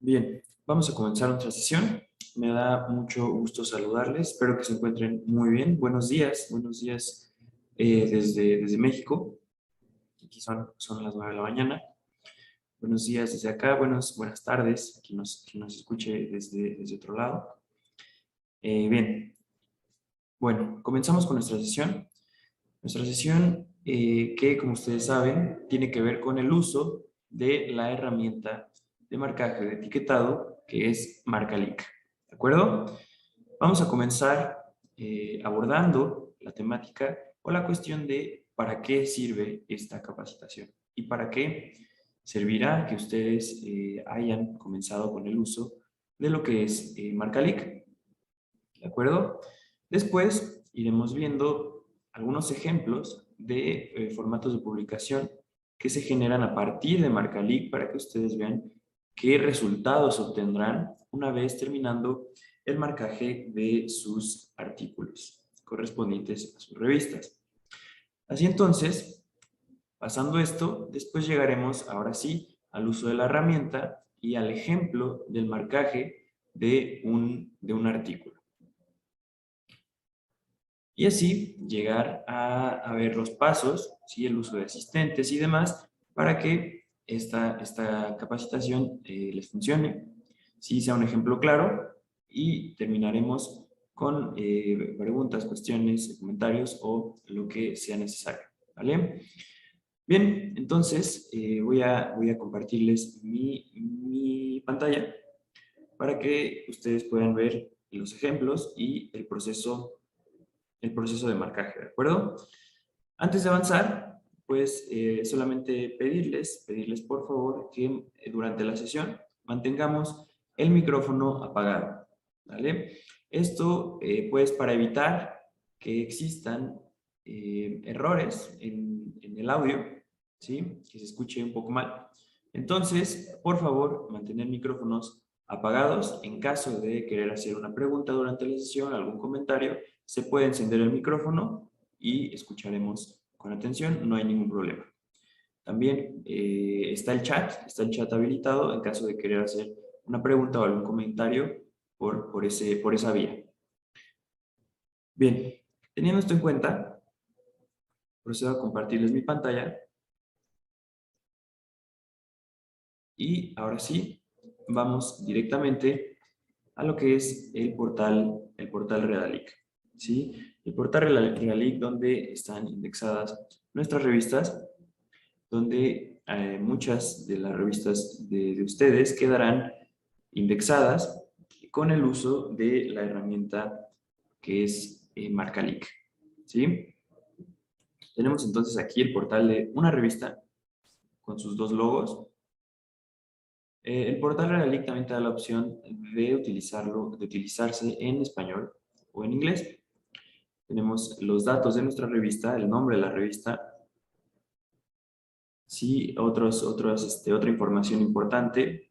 Bien, vamos a comenzar nuestra sesión. Me da mucho gusto saludarles. Espero que se encuentren muy bien. Buenos días desde México. Aquí son las 9 de la mañana. Buenos días desde acá, buenas tardes, quien nos escuche desde otro lado. Bien, bueno, comenzamos con nuestra sesión. Nuestra sesión que, como ustedes saben, tiene que ver con el uso de la herramienta de marcaje de etiquetado que es MarcaLink. ¿De acuerdo? Vamos a comenzar abordando la temática o la cuestión de para qué sirve esta capacitación y para qué servirá que ustedes hayan comenzado con el uso de lo que es MarcaLink. ¿De acuerdo? Después iremos viendo algunos ejemplos de formatos de publicación que se generan a partir de MarcaLink para que ustedes vean qué resultados obtendrán una vez terminando el marcaje de sus artículos correspondientes a sus revistas. Así entonces, pasando esto, después llegaremos ahora sí al uso de la herramienta y al ejemplo del marcaje de un artículo. Y así llegar a ver los pasos, ¿sí? El uso de asistentes y demás, para que esta capacitación les funcione, ¿sí? Sea un ejemplo claro y terminaremos con preguntas, cuestiones, comentarios o lo que sea necesario. ¿Vale? Bien, entonces voy a compartirles mi pantalla para que ustedes puedan ver los ejemplos y el proceso de marcaje, ¿de acuerdo? Antes de avanzar, pues solamente pedirles por favor que durante la sesión mantengamos el micrófono apagado, ¿vale? Esto pues para evitar que existan errores en el audio, ¿sí? Que se escuche un poco mal. Entonces, por favor, mantener micrófonos apagados. En caso de querer hacer una pregunta durante la sesión, algún comentario, se puede encender el micrófono y escucharemos con atención, no hay ningún problema. También está el chat habilitado en caso de querer hacer una pregunta o algún comentario por esa vía. Bien, teniendo esto en cuenta, procedo a compartirles mi pantalla y ahora sí, vamos directamente a lo que es el portal Redalic. ¿Sí? El portal Redalic donde están indexadas nuestras revistas, donde muchas de las revistas de ustedes quedarán indexadas con el uso de la herramienta que es MarcaLink. ¿Sí? Tenemos entonces aquí el portal de una revista con sus dos logos. El portal Redalic también te da la opción de utilizarse en español o en inglés. Tenemos los datos de nuestra revista, el nombre de la revista, sí, otra información importante,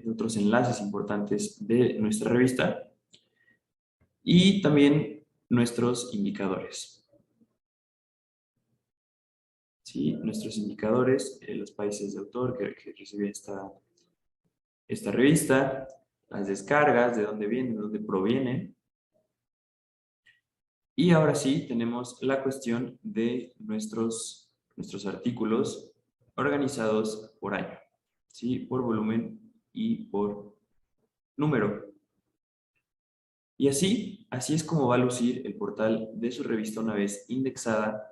otros enlaces importantes de nuestra revista y también nuestros indicadores. ¿Sí? Nuestros indicadores, los países de autor que recibe esta revista, las descargas, de dónde vienen, de dónde provienen. Y ahora sí tenemos la cuestión de nuestros artículos organizados por año, ¿sí? Por volumen y por número. Y así es como va a lucir el portal de su revista una vez indexada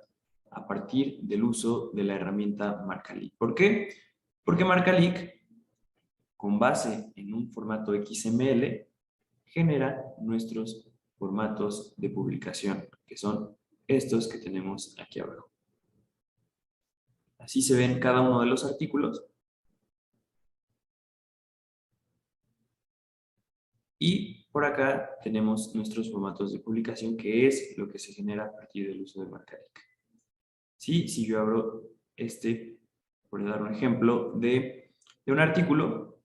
a partir del uso de la herramienta MarcaLink. ¿Por qué? Porque MarcaLink, con base en un formato XML, genera nuestros formatos de publicación, que son estos que tenemos aquí abajo. Así se ven cada uno de los artículos. Y por acá tenemos nuestros formatos de publicación, que es lo que se genera a partir del uso de MarcaLink. ¿Sí? Si yo abro por dar un ejemplo de un artículo,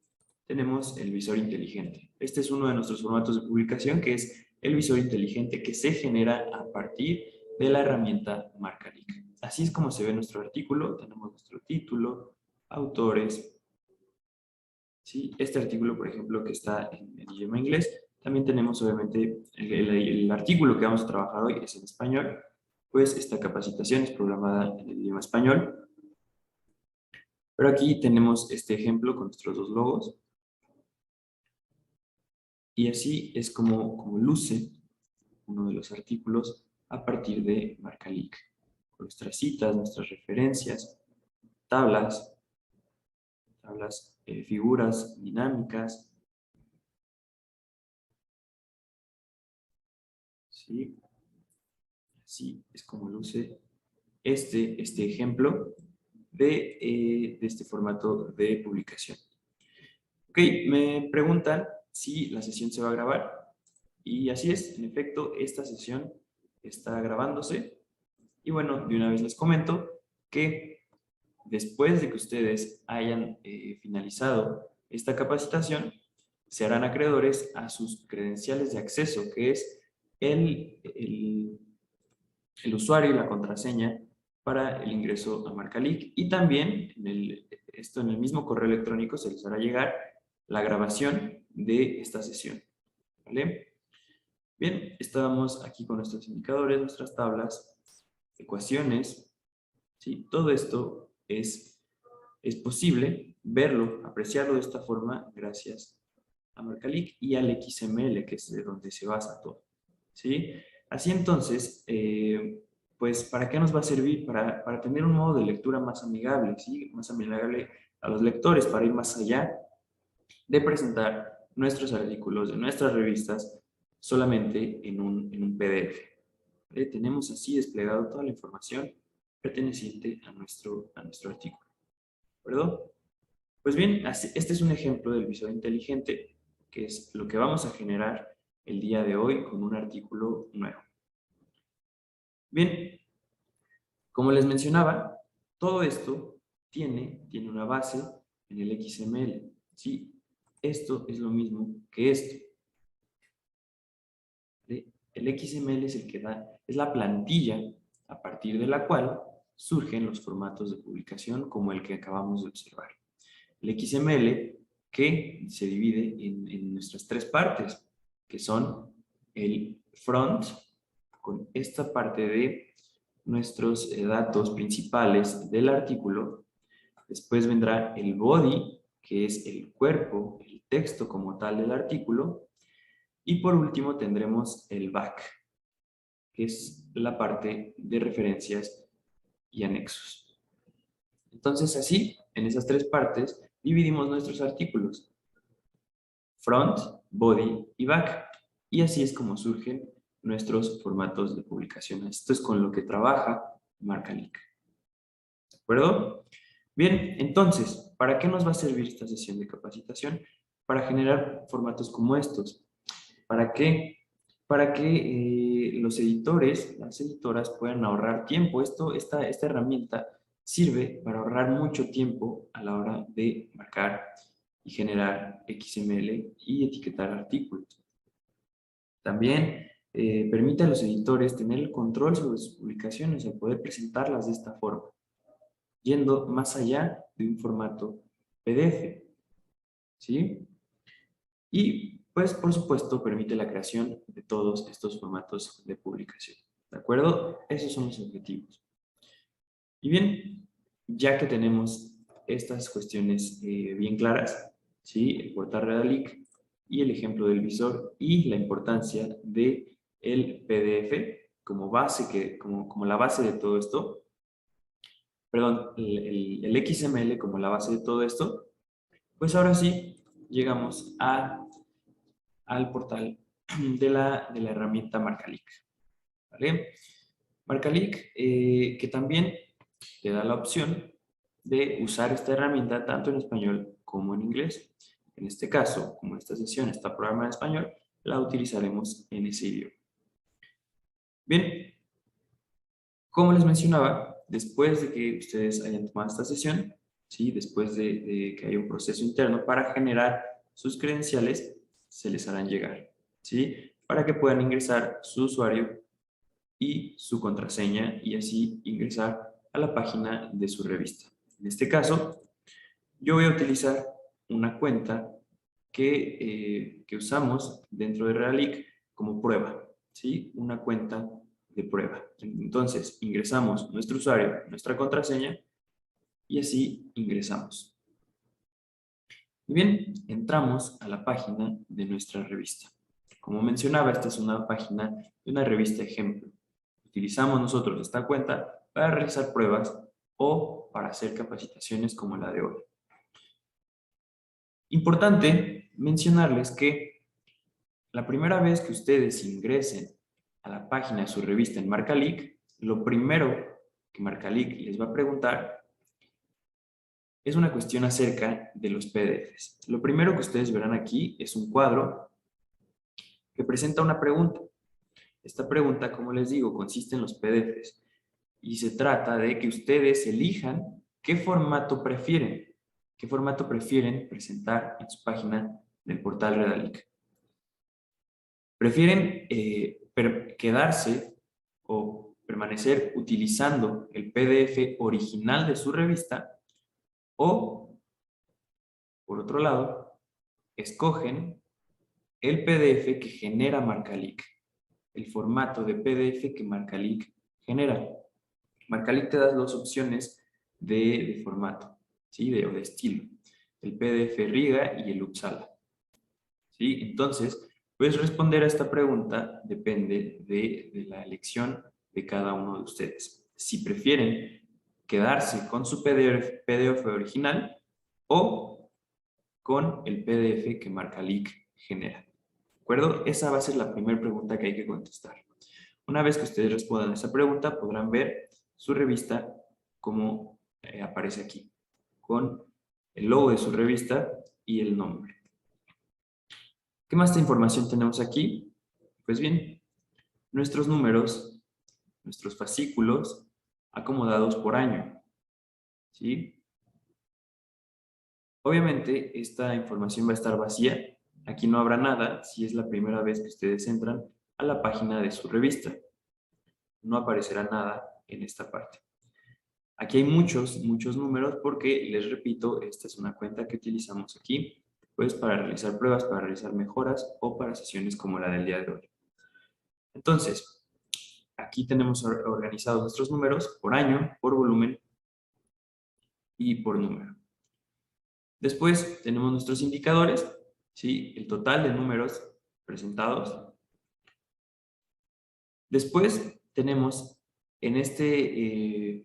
tenemos el visor inteligente. Este es uno de nuestros formatos de publicación, que es el visor inteligente que se genera a partir de la herramienta MarcaLink. Así es como se ve nuestro artículo. Tenemos nuestro título, autores, ¿sí? Este artículo, por ejemplo, que está en idioma inglés, también tenemos obviamente el artículo que vamos a trabajar hoy es en español, pues esta capacitación es programada en el idioma español. Pero aquí tenemos este ejemplo con nuestros dos logos. Y así es como luce uno de los artículos a partir de Marcalic. Nuestras citas, nuestras referencias, tablas, figuras dinámicas, ¿sí? Así es como luce este ejemplo de este formato de publicación. Ok, me preguntan si la sesión se va a grabar. Y así es, en efecto, esta sesión está grabándose. Y bueno, de una vez les comento que después de que ustedes hayan finalizado esta capacitación, se harán acreedores a sus credenciales de acceso, que es el usuario y la contraseña para el ingreso a Marcalic. Y también, esto en el mismo correo electrónico, se les hará llegar la grabación de esta sesión. ¿Vale? Bien, estábamos aquí con nuestros indicadores, nuestras tablas, ecuaciones, ¿sí? Todo esto es posible verlo, apreciarlo de esta forma gracias a Marcalic y al XML, que es de donde se basa todo, ¿sí? Así entonces, pues, ¿para qué nos va a servir? Para tener un modo de lectura más amigable, ¿sí? Más amigable a los lectores, para ir más allá de presentar nuestros artículos de nuestras revistas solamente en un PDF. ¿Vale? Tenemos así desplegado toda la información perteneciente a nuestro artículo. ¿De acuerdo? Pues bien, este es un ejemplo del visor inteligente, que es lo que vamos a generar el día de hoy con un artículo nuevo. Bien, como les mencionaba, todo esto tiene una base en el XML. ¿Sí? Esto es lo mismo que esto. ¿Vale? El XML es el que es la plantilla a partir de la cual surgen los formatos de publicación como el que acabamos de observar. El XML que se divide en nuestras tres partes, que son el front, con esta parte de nuestros datos principales del artículo. Después vendrá el body, que es el cuerpo, el texto como tal del artículo. Y por último tendremos el back, que es la parte de referencias y anexos. Entonces así, en esas tres partes, dividimos nuestros artículos: front, body y back. Y así es como surgen nuestros formatos de publicación. Esto es con lo que trabaja Marcalic. ¿De acuerdo? Bien, entonces, ¿para qué nos va a servir esta sesión de capacitación? Para generar formatos como estos. ¿Para qué? Para que los editores, las editoras puedan ahorrar tiempo. Esta herramienta sirve para ahorrar mucho tiempo a la hora de marcar y generar XML y etiquetar artículos. También permite a los editores tener el control sobre sus publicaciones al poder presentarlas de esta forma, yendo más allá de un formato PDF. ¿Sí? Y, pues, por supuesto, permite la creación de todos estos formatos de publicación. ¿De acuerdo? Esos son los objetivos. Y bien, ya que tenemos estas cuestiones bien claras, ¿sí? El portal Redalic y el ejemplo del visor y la importancia del PDF como base, como la base de todo esto, perdón, el XML como la base de todo esto, pues ahora sí llegamos al portal de la herramienta Marcalic. ¿Vale? Marcalic, que también te da la opción de usar esta herramienta tanto en español como en inglés. En este caso, como esta sesión está programada en español, la utilizaremos en ese idioma. Bien, como les mencionaba, después de que ustedes hayan tomado esta sesión, ¿sí? Después de que haya un proceso interno para generar sus credenciales, se les harán llegar, ¿sí? Para que puedan ingresar su usuario y su contraseña y así ingresar a la página de su revista. En este caso, yo voy a utilizar una cuenta que usamos dentro de Redalic como prueba, ¿sí? Una cuenta de prueba. Entonces, ingresamos nuestro usuario, nuestra contraseña, y así ingresamos. Y bien, entramos a la página de nuestra revista. Como mencionaba, esta es una página de una revista ejemplo. Utilizamos nosotros esta cuenta para realizar pruebas o para hacer capacitaciones como la de hoy. Importante mencionarles que la primera vez que ustedes ingresen a la página de su revista en Marcalic, lo primero que Marcalic les va a preguntar es una cuestión acerca de los PDFs. Lo primero que ustedes verán aquí es un cuadro que presenta una pregunta. Esta pregunta, como les digo, consiste en los PDFs y se trata de que ustedes elijan qué formato prefieren presentar en su página del portal Redalic. ¿Prefieren quedarse o permanecer utilizando el PDF original de su revista o, por otro lado, escogen el PDF que genera Marcalic, el formato de PDF que Marcalic genera? Marcalic te da dos opciones de formato, ¿sí? O de estilo, el PDF Riga y el Uppsala, ¿sí? Entonces, pues responder a esta pregunta depende de la elección de cada uno de ustedes. Si prefieren quedarse con su PDF original o con el PDF que Marcalic genera. ¿De acuerdo? Esa va a ser la primera pregunta que hay que contestar. Una vez que ustedes respondan a esa pregunta, podrán ver su revista como aparece aquí, con el logo de su revista y el nombre. ¿Qué más de información tenemos aquí? Pues bien, nuestros números, nuestros fascículos acomodados por año, ¿sí? Obviamente, esta información va a estar vacía. Aquí no habrá nada si es la primera vez que ustedes entran a la página de su revista. No aparecerá nada en esta parte. Aquí hay muchos números porque, les repito, esta es una cuenta que utilizamos aquí, pues para realizar pruebas, para realizar mejoras o para sesiones como la del día de hoy. Entonces, aquí tenemos organizados nuestros números por año, por volumen y por número. Después tenemos nuestros indicadores, ¿sí? El total de números presentados. Después tenemos en este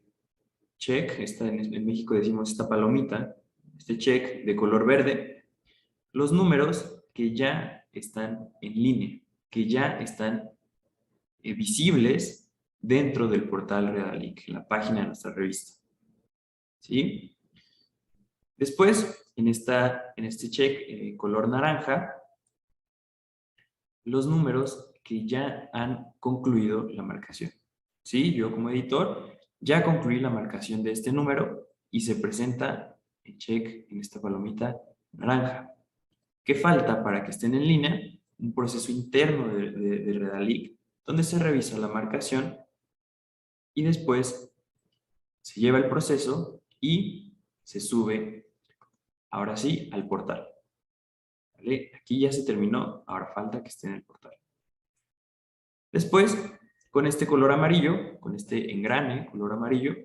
check, en México decimos esta palomita, este check de color verde, los números que ya están en línea, que ya están visibles dentro del portal Redalic, en la página de nuestra revista. ¿Sí? Después, en este check color naranja, los números que ya han concluido la marcación. ¿Sí? Yo como editor ya concluí la marcación de este número y se presenta el check en esta palomita naranja. ¿Qué falta para que estén en línea? Un proceso interno de Redalic donde se revisa la marcación y después se lleva el proceso y se sube, ahora sí, al portal. ¿Vale? Aquí ya se terminó, ahora falta que esté en el portal. Después, con este color amarillo, con este engrane color amarillo,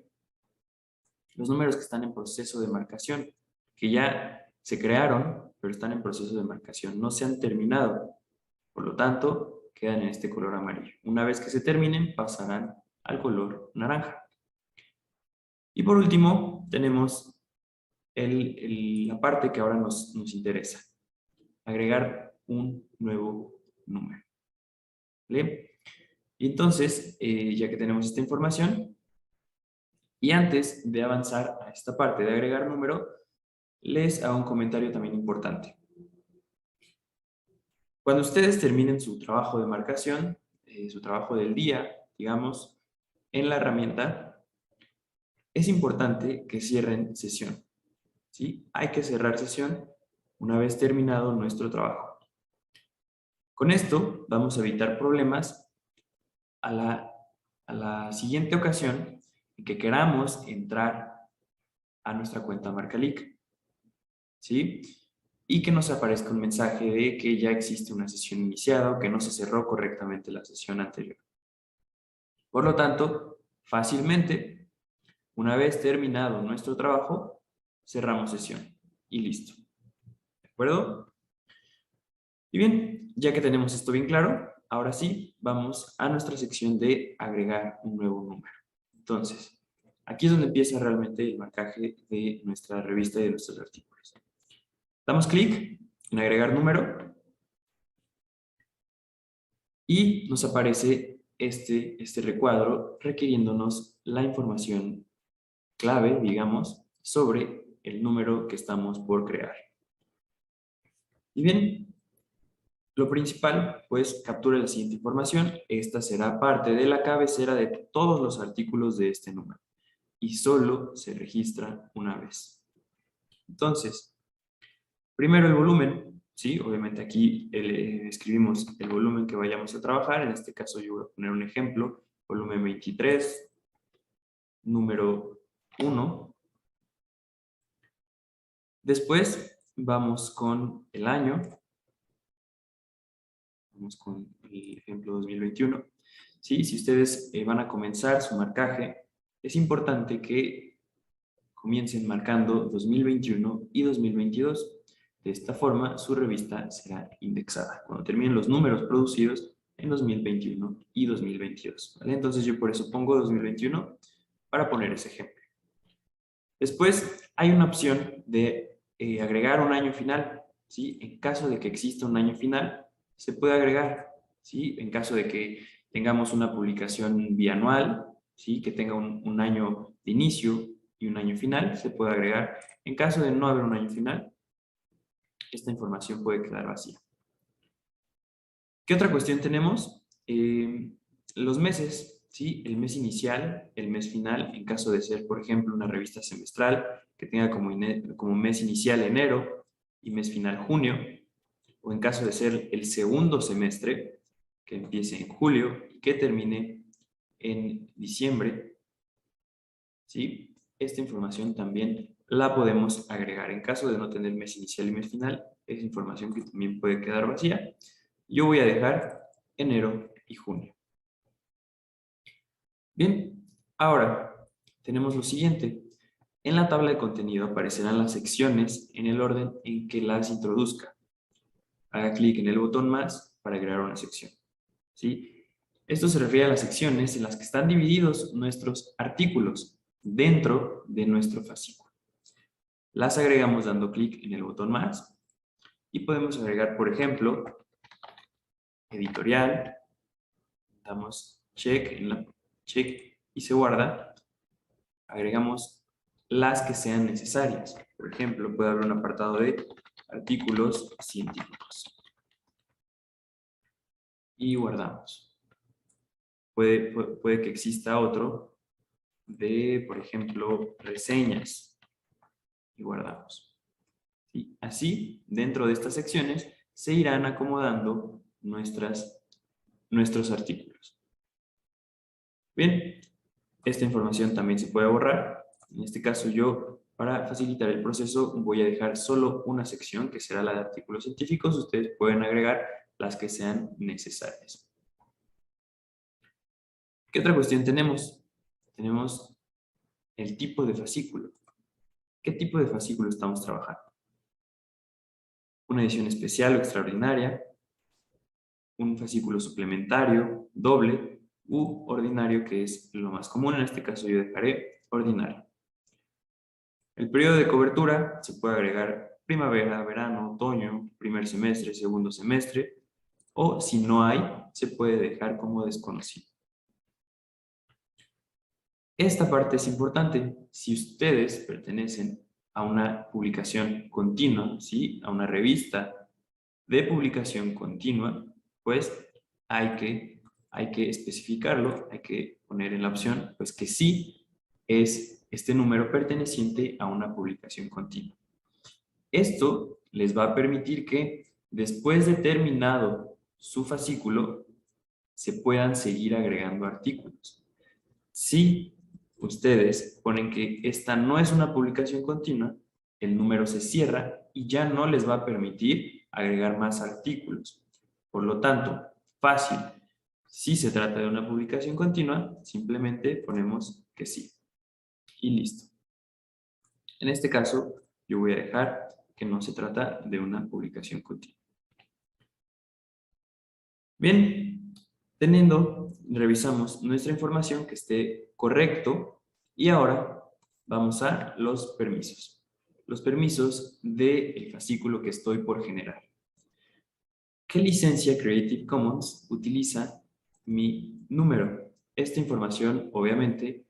los números que están en proceso de marcación, que ya se crearon, pero están en proceso de marcación, no se han terminado. Por lo tanto, quedan en este color amarillo. Una vez que se terminen, pasarán al color naranja. Y por último, tenemos la parte que ahora nos interesa. Agregar un nuevo número. ¿Vale? Y entonces, ya que tenemos esta información, y antes de avanzar a esta parte de agregar número, les hago un comentario también importante. Cuando ustedes terminen su trabajo de marcación, su trabajo del día, digamos, en la herramienta, es importante que cierren sesión. ¿Sí? Hay que cerrar sesión una vez terminado nuestro trabajo. Con esto vamos a evitar problemas a la siguiente ocasión en que queramos entrar a nuestra cuenta Marcalic. ¿Sí? y que nos aparezca un mensaje de que ya existe una sesión iniciada o que no se cerró correctamente la sesión anterior. Por lo tanto, fácilmente, una vez terminado nuestro trabajo, cerramos sesión y listo. ¿De acuerdo? Y bien, ya que tenemos esto bien claro, ahora sí, vamos a nuestra sección de agregar un nuevo número. Entonces, aquí es donde empieza realmente el marcaje de nuestra revista y de nuestros artículos. Damos clic en agregar número y nos aparece este recuadro requiriéndonos la información clave, digamos, sobre el número que estamos por crear. Y bien, lo principal, pues capture la siguiente información. Esta será parte de la cabecera de todos los artículos de este número y solo se registra una vez. Entonces, primero el volumen, ¿sí? Obviamente aquí escribimos el volumen que vayamos a trabajar. En este caso yo voy a poner un ejemplo, volumen 23, número 1. Después vamos con el año. Vamos con el ejemplo 2021. ¿Sí? Si ustedes van a comenzar su marcaje, es importante que comiencen marcando 2021 y 2022. De esta forma, su revista será indexada cuando terminen los números producidos en 2021 y 2022. ¿Vale? Entonces yo por eso pongo 2021 para poner ese ejemplo. Después hay una opción de agregar un año final. ¿Sí? En caso de que exista un año final, se puede agregar. ¿Sí? En caso de que tengamos una publicación bianual, ¿sí? Que tenga un año de inicio y un año final, se puede agregar. En caso de no haber un año final, esta información puede quedar vacía. ¿Qué otra cuestión tenemos? Los meses, ¿sí? El mes inicial, el mes final, en caso de ser, por ejemplo, una revista semestral que tenga como mes inicial enero y mes final junio, o en caso de ser el segundo semestre, que empiece en julio y que termine en diciembre, ¿sí? Esta información también la podemos agregar. En caso de no tener mes inicial y mes final, es información que también puede quedar vacía. Yo voy a dejar enero y junio. Bien, ahora tenemos lo siguiente. En la tabla de contenido aparecerán las secciones en el orden en que las introduzca. Haga clic en el botón más para crear una sección. ¿Sí? Esto se refiere a las secciones en las que están divididos nuestros artículos dentro de nuestro fascículo. Las agregamos dando clic en el botón más y podemos agregar, por ejemplo, editorial, damos check y se guarda. Agregamos las que sean necesarias. Por ejemplo, puede haber un apartado de artículos científicos. Y guardamos. Puede que exista otro de, por ejemplo, reseñas. Y guardamos. ¿Sí? Así, dentro de estas secciones, se irán acomodando nuestros artículos. Bien, esta información también se puede borrar. En este caso yo, para facilitar el proceso, voy a dejar solo una sección que será la de artículos científicos. Ustedes pueden agregar las que sean necesarias. ¿Qué otra cuestión tenemos? Tenemos el tipo de fascículo. ¿Qué tipo de fascículo estamos trabajando? Una edición especial o extraordinaria, un fascículo suplementario, doble u ordinario, que es lo más común. En este caso yo dejaré ordinario. El periodo de cobertura se puede agregar primavera, verano, otoño, primer semestre, segundo semestre, o si no hay, se puede dejar como desconocido. Esta parte es importante. Si ustedes pertenecen a una publicación continua, ¿sí? A una revista de publicación continua, pues hay que especificarlo, hay que poner en la opción pues que sí es este número perteneciente a una publicación continua. Esto les va a permitir que después de terminado su fascículo se puedan seguir agregando artículos. Si ustedes ponen que esta no es una publicación continua, el número se cierra y ya no les va a permitir agregar más artículos. Por lo tanto, fácil. Si se trata de una publicación continua, simplemente ponemos que sí. Y listo. En este caso, yo voy a dejar que no se trata de una publicación continua. Bien, revisamos nuestra información que esté correcto y ahora vamos a los permisos. Los permisos del fascículo que estoy por generar. ¿Qué licencia Creative Commons utiliza mi número? Esta información, obviamente,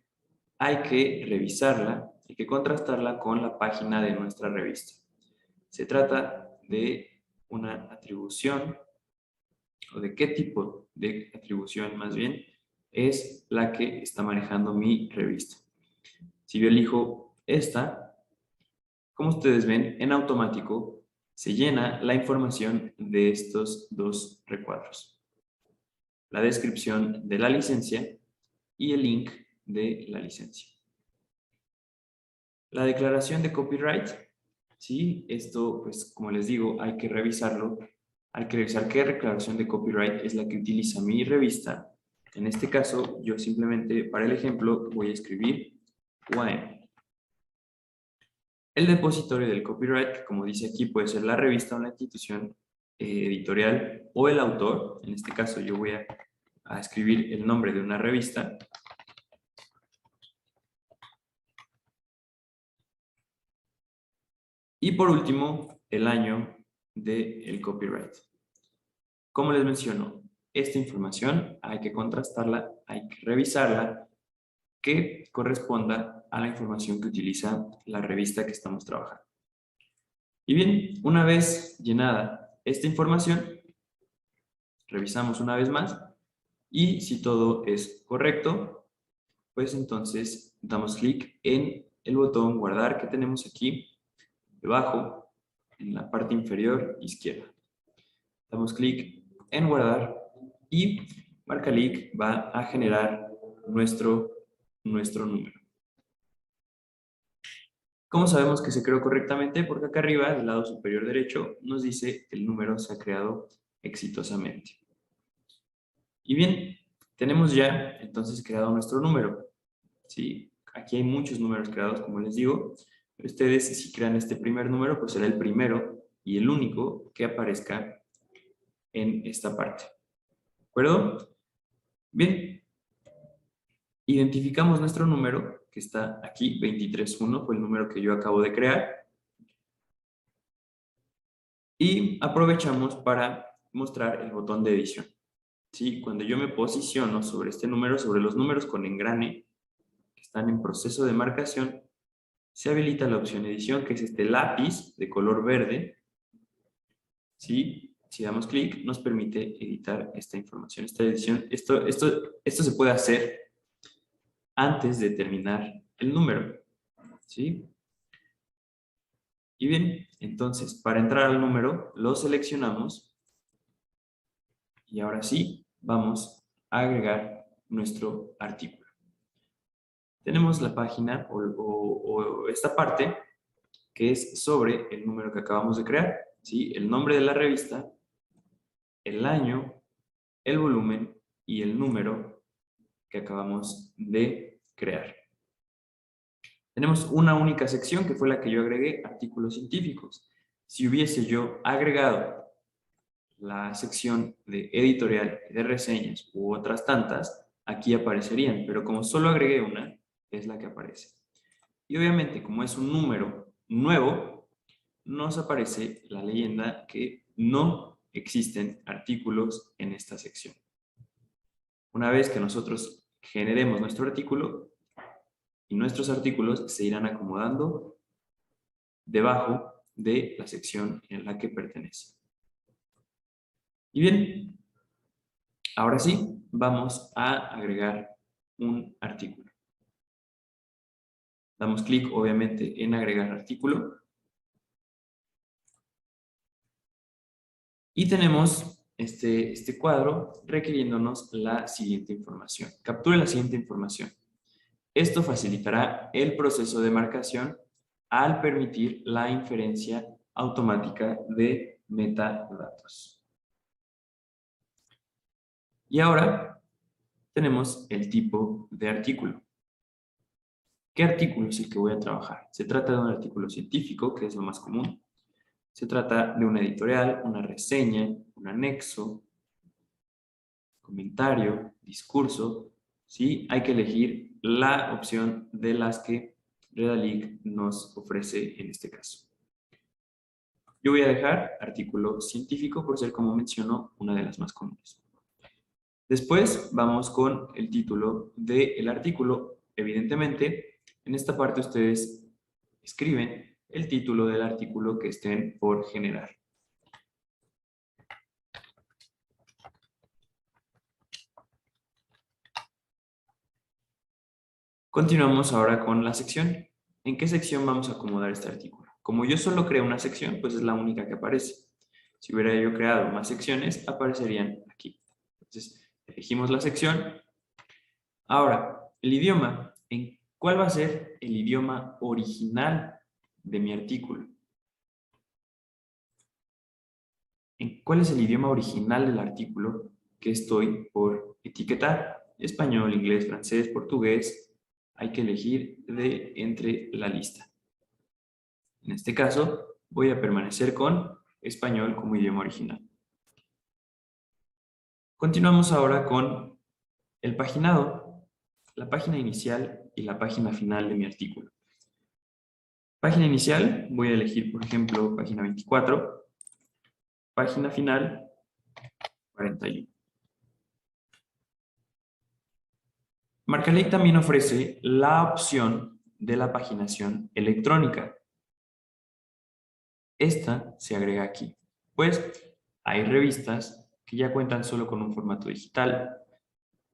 hay que revisarla, hay que contrastarla con la página de nuestra revista. Se trata de una atribución, o de qué tipo de atribución más bien, es la que está manejando mi revista. Si yo elijo esta, como ustedes ven, en automático se llena la información de estos dos recuadros. La descripción de la licencia y el link de la licencia. La declaración de copyright, ¿sí? Esto, pues, como les digo, hay que revisarlo. Hay que revisar qué declaración de copyright es la que utiliza mi revista. En este caso, yo simplemente, para el ejemplo, voy a escribir UAM. El depositorio del copyright, que como dice aquí, puede ser la revista o la institución editorial o el autor. En este caso, yo voy a escribir el nombre de una revista. Y por último, el año del copyright. Como les menciono, esta información hay que contrastarla, hay que revisarla, que corresponda a la información que utiliza la revista que estamos trabajando. Y bien, una vez llenada esta información, revisamos una vez más y si todo es correcto, pues entonces damos clic en el botón guardar que tenemos aquí debajo en la parte inferior izquierda. Damos clic en guardar y Marcalic va a generar nuestro número. ¿Cómo sabemos que se creó correctamente? Porque acá arriba, del lado superior derecho, nos dice que el número se ha creado exitosamente. Y bien, tenemos ya entonces creado nuestro número. ¿Sí? Aquí hay muchos números creados, como les digo. Pero ustedes, si crean este primer número, pues será el primero y el único que aparezca en esta parte. ¿De acuerdo? Bien, identificamos nuestro número, que está aquí, 231, fue el número que yo acabo de crear. Y aprovechamos para mostrar el botón de edición. ¿Sí? Cuando yo me posiciono sobre este número, sobre los números con engrane, que están en proceso de marcación, se habilita la opción edición, que es este lápiz de color verde. ¿Sí? Si damos clic, nos permite editar esta información, esta edición. Esto se puede hacer antes de terminar el número. ¿Sí? Y bien, entonces, para entrar al número, lo seleccionamos y ahora sí, vamos a agregar nuestro artículo. Tenemos la página o esta parte que es sobre el número que acabamos de crear, ¿sí? El nombre de la revista, el año, el volumen y el número que acabamos de crear. Tenemos una única sección que fue la que yo agregué, artículos científicos. Si hubiese yo agregado la sección de editorial, de reseñas u otras tantas, aquí aparecerían, pero como solo agregué una, es la que aparece. Y obviamente, como es un número nuevo, nos aparece la leyenda que no existen artículos en esta sección. Una vez que nosotros generemos nuestro artículo, y nuestros artículos se irán acomodando debajo de la sección en la que pertenece. Y bien, ahora sí, vamos a agregar un artículo. Damos clic, obviamente, en agregar artículo. Y tenemos este cuadro requiriéndonos la siguiente información. Capture la siguiente información. Esto facilitará el proceso de marcación al permitir la inferencia automática de metadatos. Y ahora tenemos el tipo de artículo. ¿Qué artículo es el que voy a trabajar? Se trata de un artículo científico, que es lo más común. Se trata de una editorial, una reseña, un anexo, comentario, discurso. ¿Sí? Hay que elegir la opción de las que Redalyc nos ofrece en este caso. Yo voy a dejar artículo científico por ser, como menciono, una de las más comunes. Después vamos con el título del artículo. Evidentemente, en esta parte ustedes escriben el título del artículo que estén por generar. Continuamos ahora con la sección. ¿En qué sección vamos a acomodar este artículo? Como yo solo creo una sección, pues es la única que aparece. Si hubiera yo creado más secciones, aparecerían aquí. Entonces, elegimos la sección. Ahora, el idioma. ¿En cuál va a ser el idioma original de mi artículo? ¿Cuál es el idioma original del artículo que estoy por etiquetar? Español, inglés, francés, portugués. Hay que elegir de entre la lista. En este caso, voy a permanecer con español como idioma original. Continuamos ahora con el paginado, la página inicial y la página final de mi artículo. Página inicial, voy a elegir, por ejemplo, página 24. Página final, 41. Marcalec también ofrece la opción de la paginación electrónica. Esta se agrega aquí, pues hay revistas que ya cuentan solo con un formato digital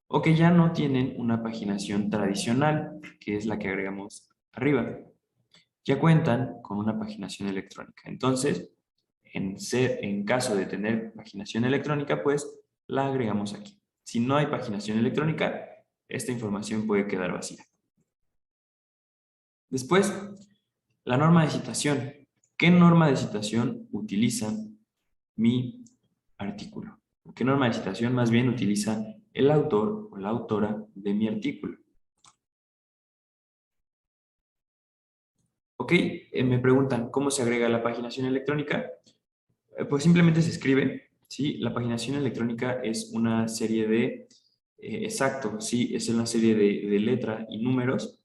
o que ya no tienen una paginación tradicional, que es la que agregamos arriba. Ya cuentan con una paginación electrónica. Entonces, en caso de tener paginación electrónica, pues la agregamos aquí. Si no hay paginación electrónica, esta información puede quedar vacía. Después, la norma de citación. ¿Qué norma de citación utiliza mi artículo? ¿Qué norma de citación más bien utiliza el autor o la autora de mi artículo? Ok, me preguntan, ¿cómo se agrega la paginación electrónica? Pues simplemente se escribe, ¿sí? La paginación electrónica es una serie de, exacto, ¿sí? Es una serie de letra y números.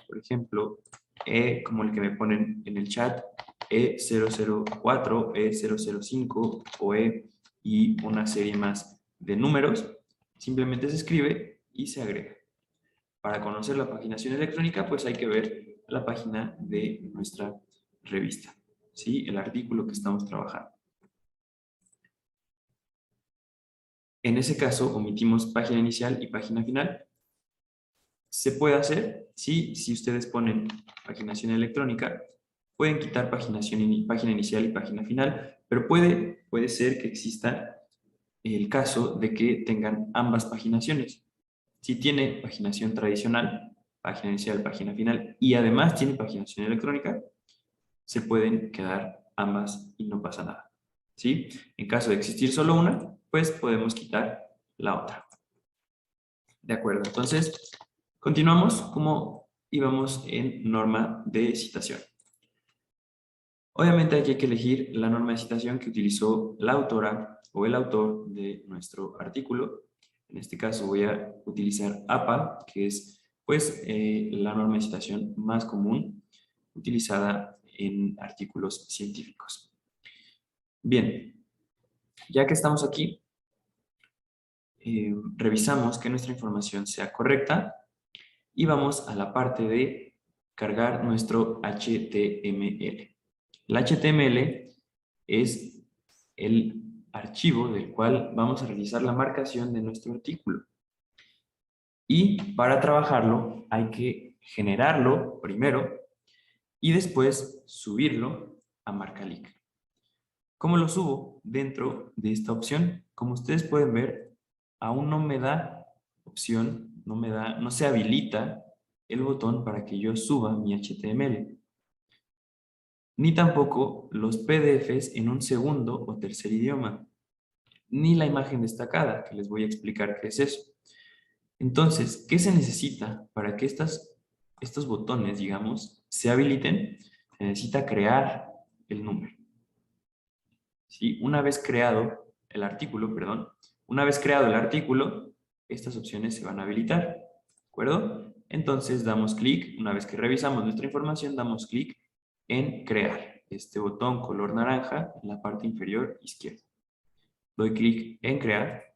Por ejemplo, como el que me ponen en el chat, E004, E005 o E y una serie más de números. Simplemente se escribe y se agrega. Para conocer la paginación electrónica, pues hay que ver la página de nuestra revista, ¿sí? El artículo que estamos trabajando. En ese caso, omitimos página inicial y página final. Se puede hacer, sí, si ustedes ponen paginación electrónica, pueden quitar página inicial y página final, pero puede ser que exista el caso de que tengan ambas paginaciones. Si tiene paginación tradicional, página inicial, página final, y además tiene paginación electrónica, se pueden quedar ambas y no pasa nada. ¿Sí? En caso de existir solo una, pues podemos quitar la otra. De acuerdo, entonces continuamos como íbamos en norma de citación. Obviamente hay que elegir la norma de citación que utilizó la autora o el autor de nuestro artículo. En este caso voy a utilizar APA, que es pues la norma de citación más común utilizada en artículos científicos. Bien, ya que estamos aquí, revisamos que nuestra información sea correcta y vamos a la parte de cargar nuestro HTML. El HTML es el archivo del cual vamos a realizar la marcación de nuestro artículo. Y para trabajarlo hay que generarlo primero y después subirlo a Marcalec. ¿Cómo lo subo? Dentro de esta opción. Como ustedes pueden ver, aún no me da opción, no se habilita el botón para que yo suba mi HTML. ni tampoco los PDFs en un segundo o tercer idioma, ni la imagen destacada, que les voy a explicar qué es eso. Entonces, ¿qué se necesita para que estos botones, digamos, se habiliten? Se necesita crear el número. ¿Sí? Una vez creado el artículo, perdón, una vez creado el artículo, estas opciones se van a habilitar, ¿de acuerdo? Entonces damos clic, una vez que revisamos nuestra información, damos clic en crear, este botón color naranja en la parte inferior izquierda. Doy clic en crear.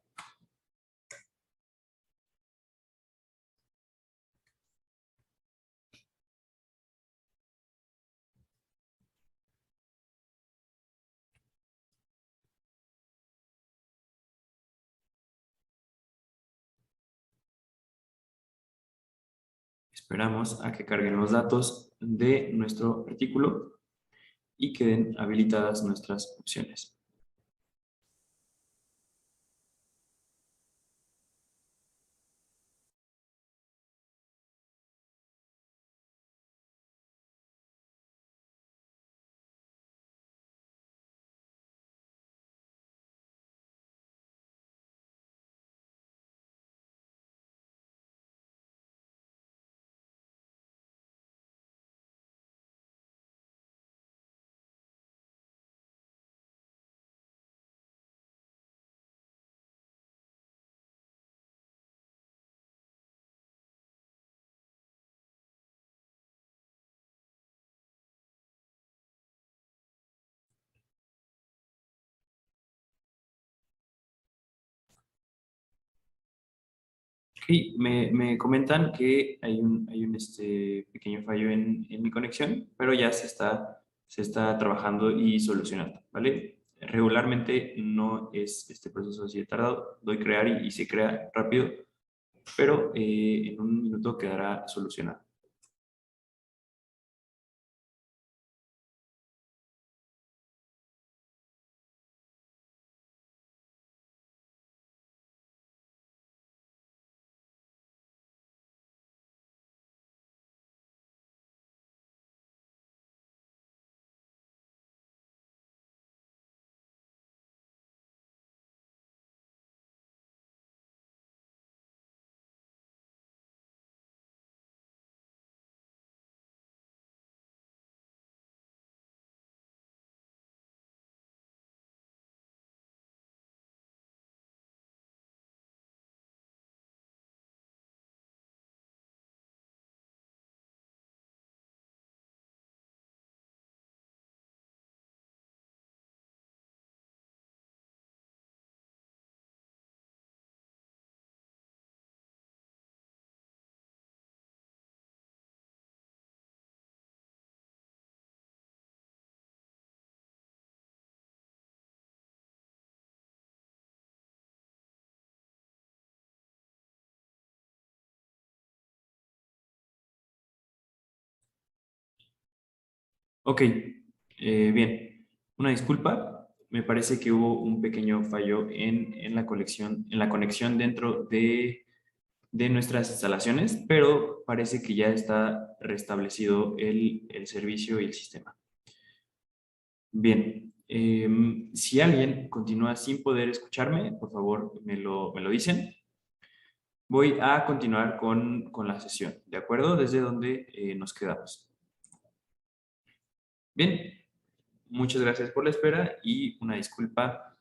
Esperamos a que carguen los datos de nuestro artículo y queden habilitadas nuestras opciones. Ok, me comentan que hay un pequeño fallo en mi conexión, pero ya se está trabajando y solucionando, ¿vale? Regularmente no es este proceso así de tardado, doy crear y se crea rápido, pero en un minuto quedará solucionado. Ok, bien. Una disculpa. Me parece que hubo un pequeño fallo en la conexión dentro de nuestras instalaciones, pero parece que ya está restablecido el servicio y el sistema. Bien, si alguien continúa sin poder escucharme, por favor me lo dicen. Voy a continuar con la sesión, ¿de acuerdo? Desde donde nos quedamos. Bien, muchas gracias por la espera y una disculpa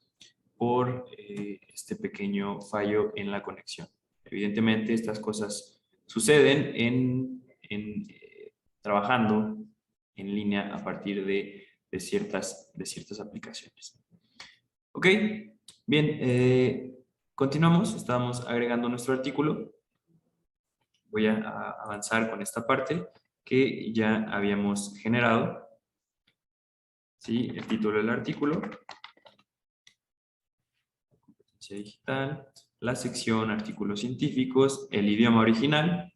por este pequeño fallo en la conexión. Evidentemente, estas cosas suceden trabajando en línea a partir de ciertas aplicaciones. Ok, bien, continuamos. Estábamos agregando nuestro artículo. Voy a avanzar con esta parte que ya habíamos generado. ¿Sí? El título del artículo, competencia digital, la sección artículos científicos, el idioma original,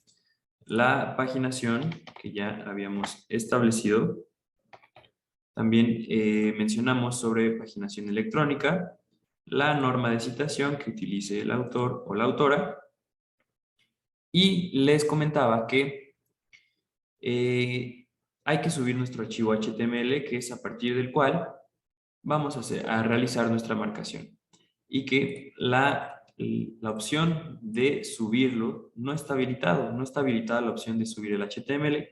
la paginación que ya habíamos establecido. También mencionamos sobre paginación electrónica, la norma de citación que utilice el autor o la autora. Y les comentaba que hay que subir nuestro archivo HTML, que es a partir del cual vamos a realizar nuestra marcación. Y que la opción de subirlo no está habilitado. No está habilitada la opción de subir el HTML,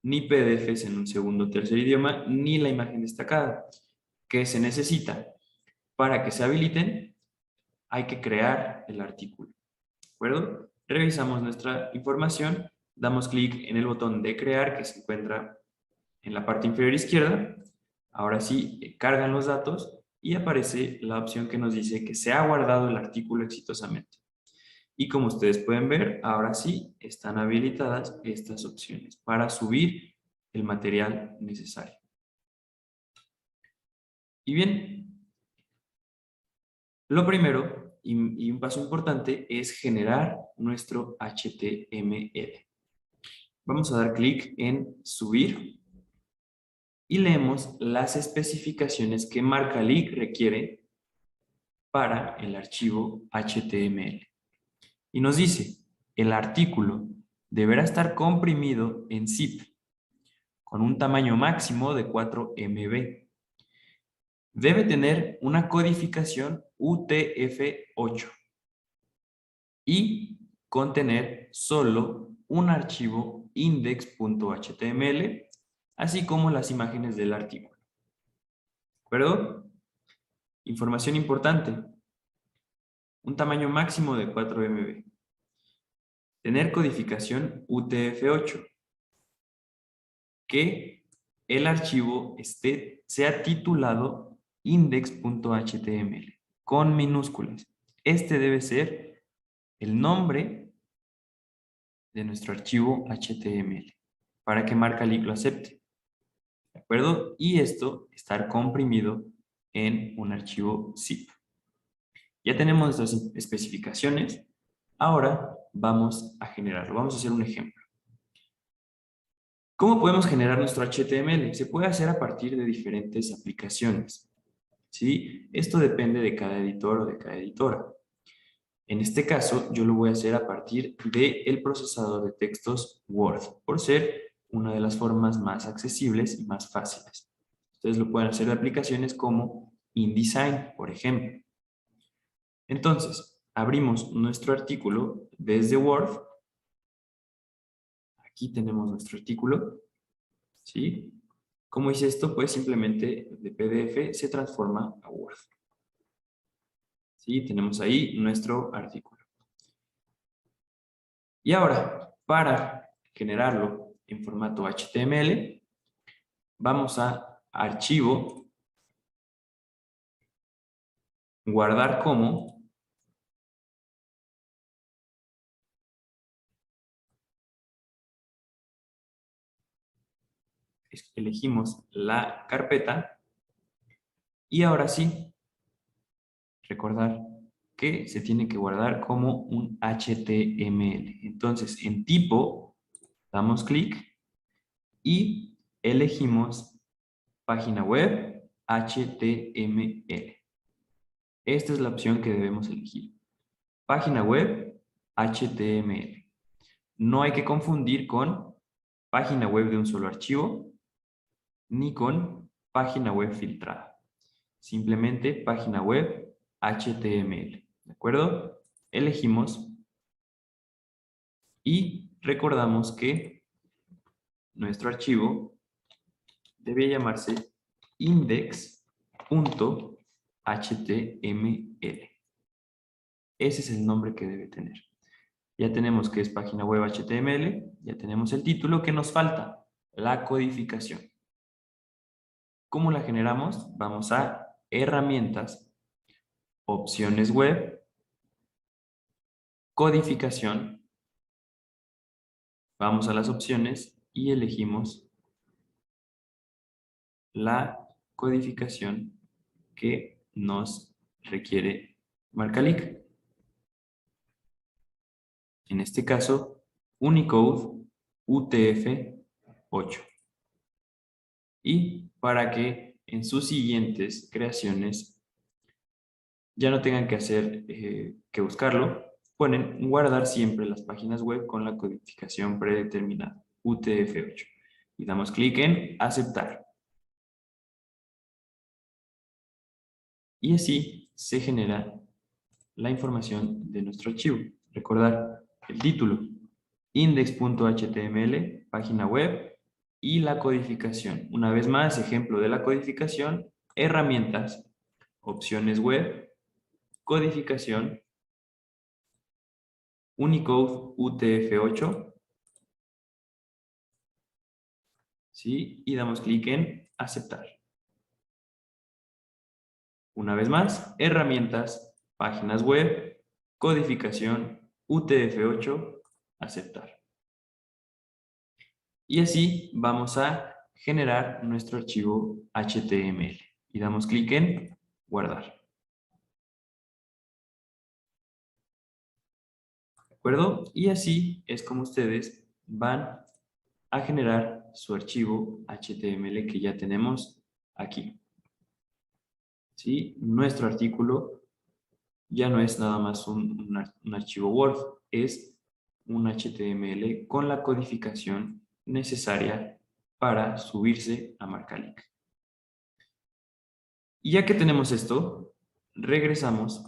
ni PDFs en un segundo o tercer idioma, ni la imagen destacada. ¿Qué se necesita? Para que se habiliten, hay que crear el artículo. ¿De acuerdo? Revisamos nuestra información, damos clic en el botón de crear que se encuentra en la parte inferior izquierda. Ahora sí, cargan los datos y aparece la opción que nos dice que se ha guardado el artículo exitosamente. Y como ustedes pueden ver, ahora sí están habilitadas estas opciones para subir el material necesario. Y bien, lo primero y un paso importante es generar nuestro HTML. Vamos a dar clic en subir y leemos las especificaciones que Marcalic requiere para el archivo HTML. Y nos dice, el artículo deberá estar comprimido en zip con un tamaño máximo de 4 MB. Debe tener una codificación UTF-8 y contener solo un archivo index.html, así como las imágenes del artículo. ¿De acuerdo? Información importante. Un tamaño máximo de 4 MB. Tener codificación UTF-8. Que el archivo sea titulado index.html con minúsculas. Este debe ser el nombre de nuestro archivo HTML para que Marcalic lo acepte. ¿De acuerdo? Y esto estar comprimido en un archivo zip. Ya tenemos nuestras especificaciones. Ahora vamos a generarlo. Vamos a hacer un ejemplo. ¿Cómo podemos generar nuestro HTML? Se puede hacer a partir de diferentes aplicaciones, ¿sí? Esto depende de cada editor o de cada editora. En este caso, yo lo voy a hacer a partir del procesador de textos Word, por ser una de las formas más accesibles y más fáciles. Ustedes lo pueden hacer de aplicaciones como InDesign, por ejemplo. Entonces, abrimos nuestro artículo desde Word. Aquí tenemos nuestro artículo, ¿sí? ¿Cómo hice esto? Pues simplemente de PDF se transforma a Word. ¿Sí? Tenemos ahí nuestro artículo. Y ahora, para generarlo en formato HTML, vamos a Archivo, Guardar como, elegimos la carpeta y ahora sí, recordar que se tiene que guardar como un HTML. Entonces, en tipo, damos clic y elegimos página web HTML. Esta es la opción que debemos elegir. Página web HTML. No hay que confundir con página web de un solo archivo ni con página web filtrada. Simplemente página web HTML. ¿De acuerdo? Elegimos y recordamos que nuestro archivo debe llamarse index.html. Ese es el nombre que debe tener. Ya tenemos que es página web HTML, ya tenemos el título. ¿Qué nos falta? La codificación. ¿Cómo la generamos? Vamos a herramientas, opciones web, codificación. Vamos a las opciones y elegimos la codificación que nos requiere Marcalic. En este caso, Unicode UTF-8. Y para que en sus siguientes creaciones ya no tengan que hacer que buscarlo, ponen guardar siempre las páginas web con la codificación predeterminada, UTF-8. y damos clic en aceptar. Y así se genera la información de nuestro archivo. Recordar el título, index.html, página web y la codificación. Una vez más, ejemplo de la codificación, herramientas, opciones web, codificación, Unicode UTF-8, ¿sí? Y damos clic en aceptar. Una vez más, herramientas, páginas web, codificación, UTF-8, aceptar. Y así vamos a generar nuestro archivo HTML. Y damos clic en guardar. ¿De acuerdo? Y así es como ustedes van a generar su archivo HTML que ya tenemos aquí. ¿Sí? Nuestro artículo ya no es nada más un archivo Word, es un HTML con la codificación necesaria para subirse a Marcalic. Y ya que tenemos esto, regresamos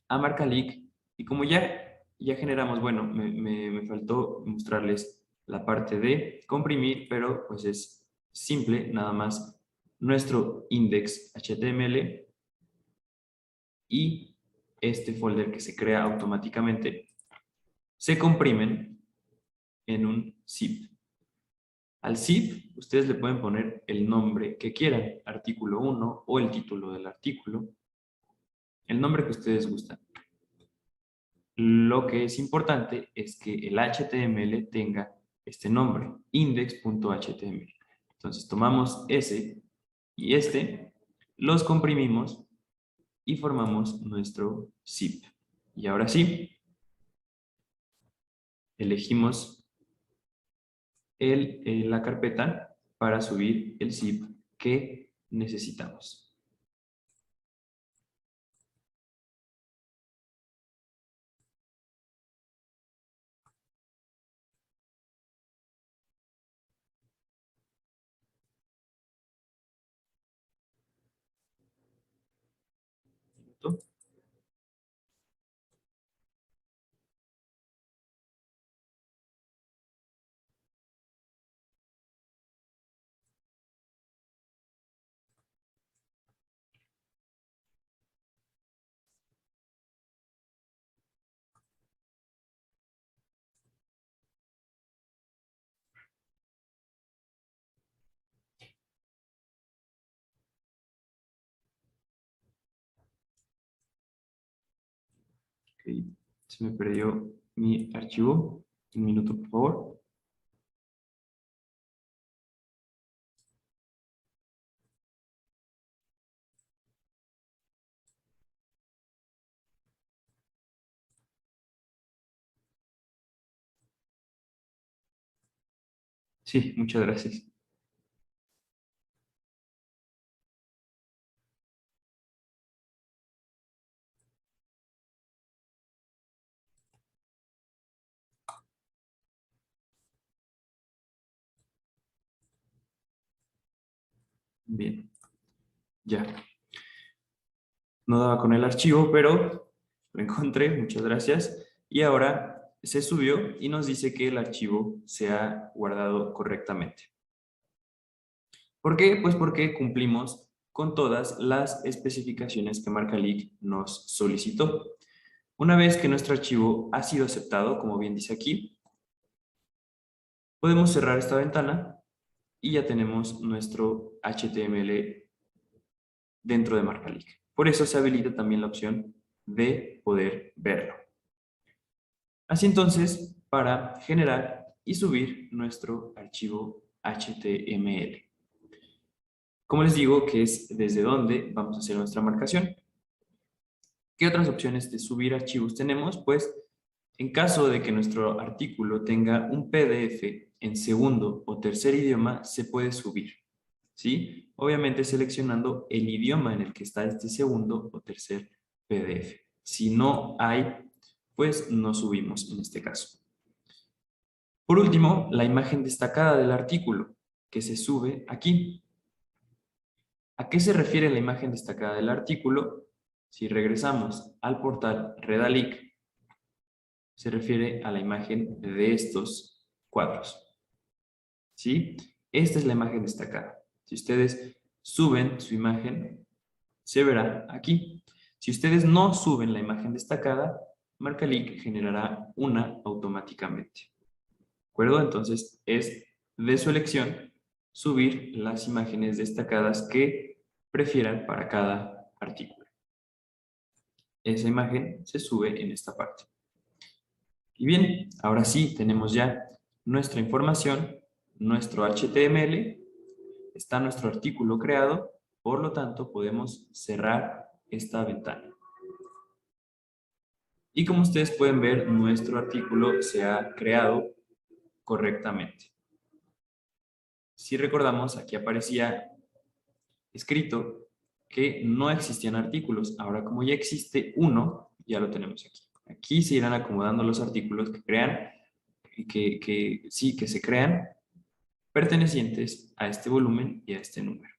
a Marcalic y como ya generamos, bueno, me faltó mostrarles la parte de comprimir, pero pues es simple, nada más nuestro index HTML y este folder que se crea automáticamente se comprimen en un zip. Al zip, ustedes le pueden poner el nombre que quieran, artículo 1 o el título del artículo, el nombre que ustedes gustan. Lo que es importante es que el HTML tenga este nombre, index.html. Entonces tomamos ese y este, los comprimimos y formamos nuestro zip. Y ahora sí, elegimos la carpeta para subir el zip que necesitamos. ¿Listo? Ok, se me perdió mi archivo. Un minuto, por favor. Sí, muchas gracias. Bien, ya. No daba con el archivo, pero lo encontré, muchas gracias. Y ahora se subió y nos dice que el archivo se ha guardado correctamente. ¿Por qué? Pues porque cumplimos con todas las especificaciones que Marcalic nos solicitó. Una vez que nuestro archivo ha sido aceptado, como bien dice aquí, podemos cerrar esta ventana y ya tenemos nuestro HTML dentro de Marcalic. Por eso se habilita también la opción de poder verlo. Así entonces, para generar y subir nuestro archivo HTML. Como les digo, que es desde donde vamos a hacer nuestra marcación. ¿Qué otras opciones de subir archivos tenemos? Pues, en caso de que nuestro artículo tenga un PDF en segundo o tercer idioma, se puede subir, ¿sí? Obviamente seleccionando el idioma en el que está este segundo o tercer PDF. Si no hay, pues no subimos en este caso. Por último, la imagen destacada del artículo, que se sube aquí. ¿A qué se refiere la imagen destacada del artículo? Si regresamos al portal Redalic, se refiere a la imagen de estos cuadros. ¿Sí? Esta es la imagen destacada. Si ustedes suben su imagen, se verá aquí. Si ustedes no suben la imagen destacada, Marcalic generará una automáticamente. ¿De acuerdo? Entonces es de su elección subir las imágenes destacadas que prefieran para cada artículo. Esa imagen se sube en esta parte. Y bien, ahora sí tenemos ya nuestra información, nuestro HTML, está nuestro artículo creado, por lo tanto podemos cerrar esta ventana. Y como ustedes pueden ver, nuestro artículo se ha creado correctamente. Si recordamos, aquí aparecía escrito que no existían artículos. Ahora, como ya existe uno, ya lo tenemos aquí. Aquí se irán acomodando los artículos que crean, que se crean pertenecientes a este volumen y a este número.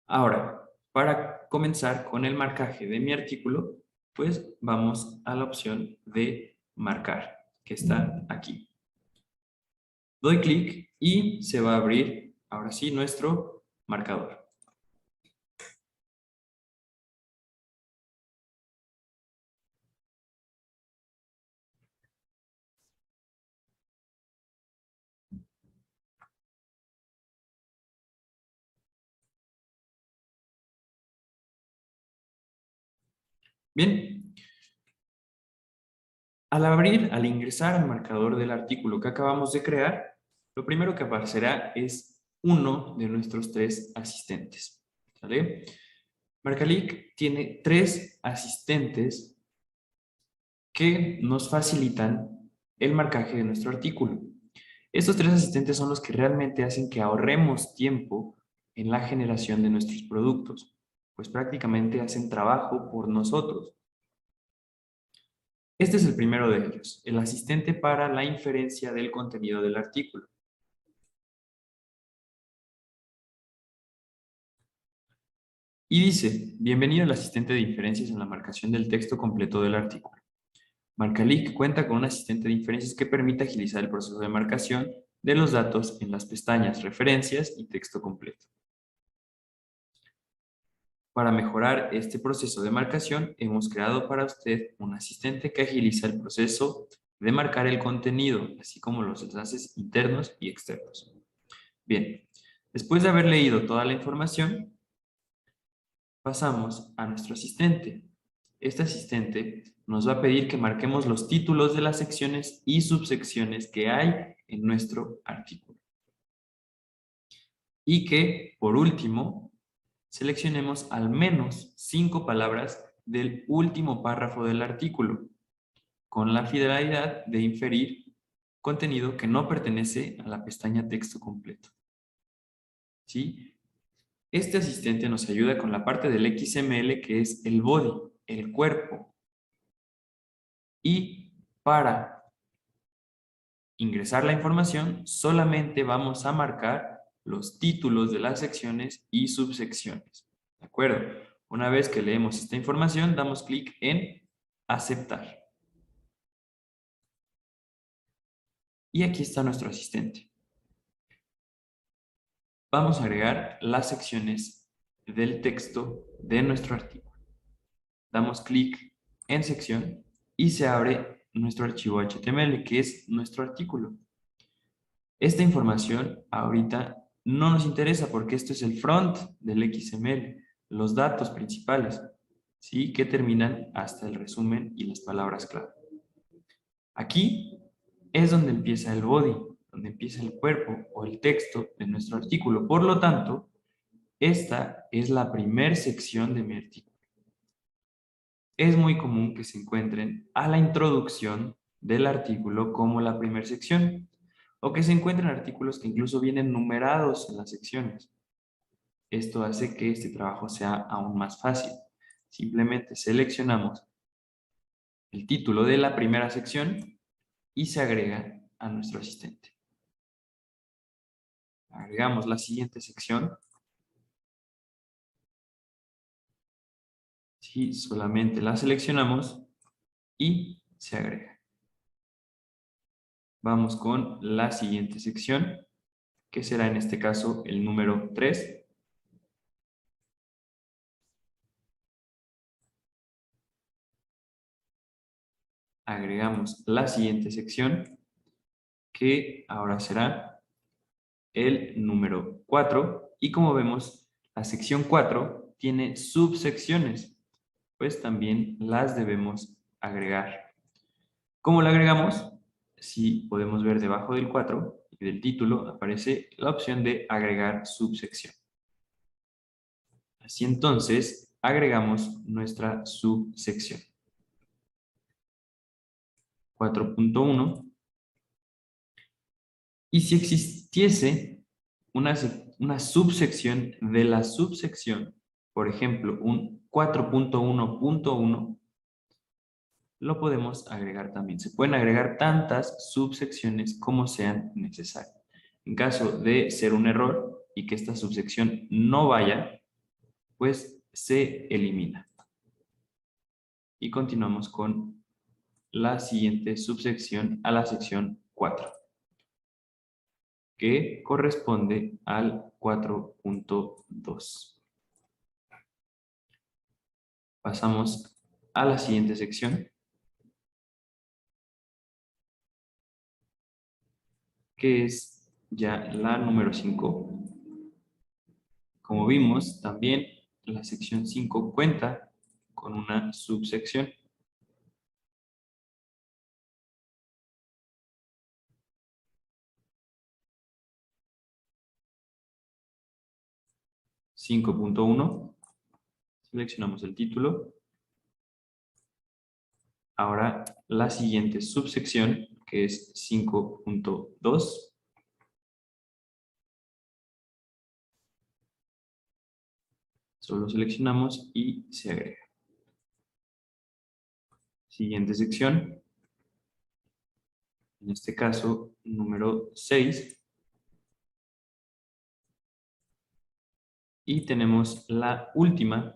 Ahora, para comenzar con el marcaje de mi artículo, pues vamos a la opción de marcar, que está aquí. Doy clic y se va a abrir, ahora sí, nuestro marcador. Bien, al ingresar al marcador del artículo que acabamos de crear, lo primero que aparecerá es uno de nuestros tres asistentes. ¿Sale? Marcalic tiene tres asistentes que nos facilitan el marcaje de nuestro artículo. Estos tres asistentes son los que realmente hacen que ahorremos tiempo en la generación de nuestros productos, pues prácticamente hacen trabajo por nosotros. Este es el primero de ellos, el asistente para la inferencia del contenido del artículo. Y dice, bienvenido al asistente de inferencias en la marcación del texto completo del artículo. Marcalic cuenta con un asistente de inferencias que permite agilizar el proceso de marcación de los datos en las pestañas Referencias y Texto completo. Para mejorar este proceso de marcación, hemos creado para usted un asistente que agiliza el proceso de marcar el contenido, así como los enlaces internos y externos. Bien, después de haber leído toda la información, pasamos a nuestro asistente. Este asistente nos va a pedir que marquemos los títulos de las secciones y subsecciones que hay en nuestro artículo. Y que, por último, seleccionemos al menos 5 palabras del último párrafo del artículo, con la finalidad de inferir contenido que no pertenece a la pestaña texto completo. ¿Sí? Este asistente nos ayuda con la parte del XML, que es el body, el cuerpo. Y para ingresar la información, solamente vamos a marcar los títulos de las secciones y subsecciones. ¿De acuerdo? Una vez que leemos esta información, damos clic en aceptar. Y aquí está nuestro asistente. Vamos a agregar las secciones del texto de nuestro artículo. Damos clic en sección y se abre nuestro archivo HTML, que es nuestro artículo. Esta información ahorita no nos interesa porque esto es el front del XML, los datos principales, ¿sí? Que terminan hasta el resumen y las palabras clave. Aquí es donde empieza el body, donde empieza el cuerpo o el texto de nuestro artículo. Por lo tanto, esta es la primera sección de mi artículo. Es muy común que se encuentren a la introducción del artículo como la primera sección, o que se encuentren artículos que incluso vienen numerados en las secciones. Esto hace que este trabajo sea aún más fácil. Simplemente seleccionamos el título de la primera sección y se agrega a nuestro asistente. Agregamos la siguiente sección. Sí, solamente la seleccionamos y se agrega. Vamos con la siguiente sección, que será en este caso el número 3. Agregamos la siguiente sección, que ahora será el número 4. Y como vemos, la sección 4 tiene subsecciones, pues también las debemos agregar. ¿Cómo la agregamos? Si podemos ver debajo del 4 y del título aparece la opción de agregar subsección. Así entonces, agregamos nuestra subsección. 4.1. Y si existiese una subsección de la subsección, por ejemplo, un 4.1.1, lo podemos agregar también. Se pueden agregar tantas subsecciones como sean necesarias. En caso de ser un error y que esta subsección no vaya, pues se elimina. Y continuamos con la siguiente subsección a la sección 4, que corresponde al 4.2. Pasamos a la siguiente sección, que es ya la número 5. Como vimos, también la sección 5 cuenta con una subsección. (5.1). Seleccionamos el título. Ahora la siguiente subsección, que es 5.2. Solo seleccionamos y se agrega. Siguiente sección, en este caso número 6. Y tenemos la última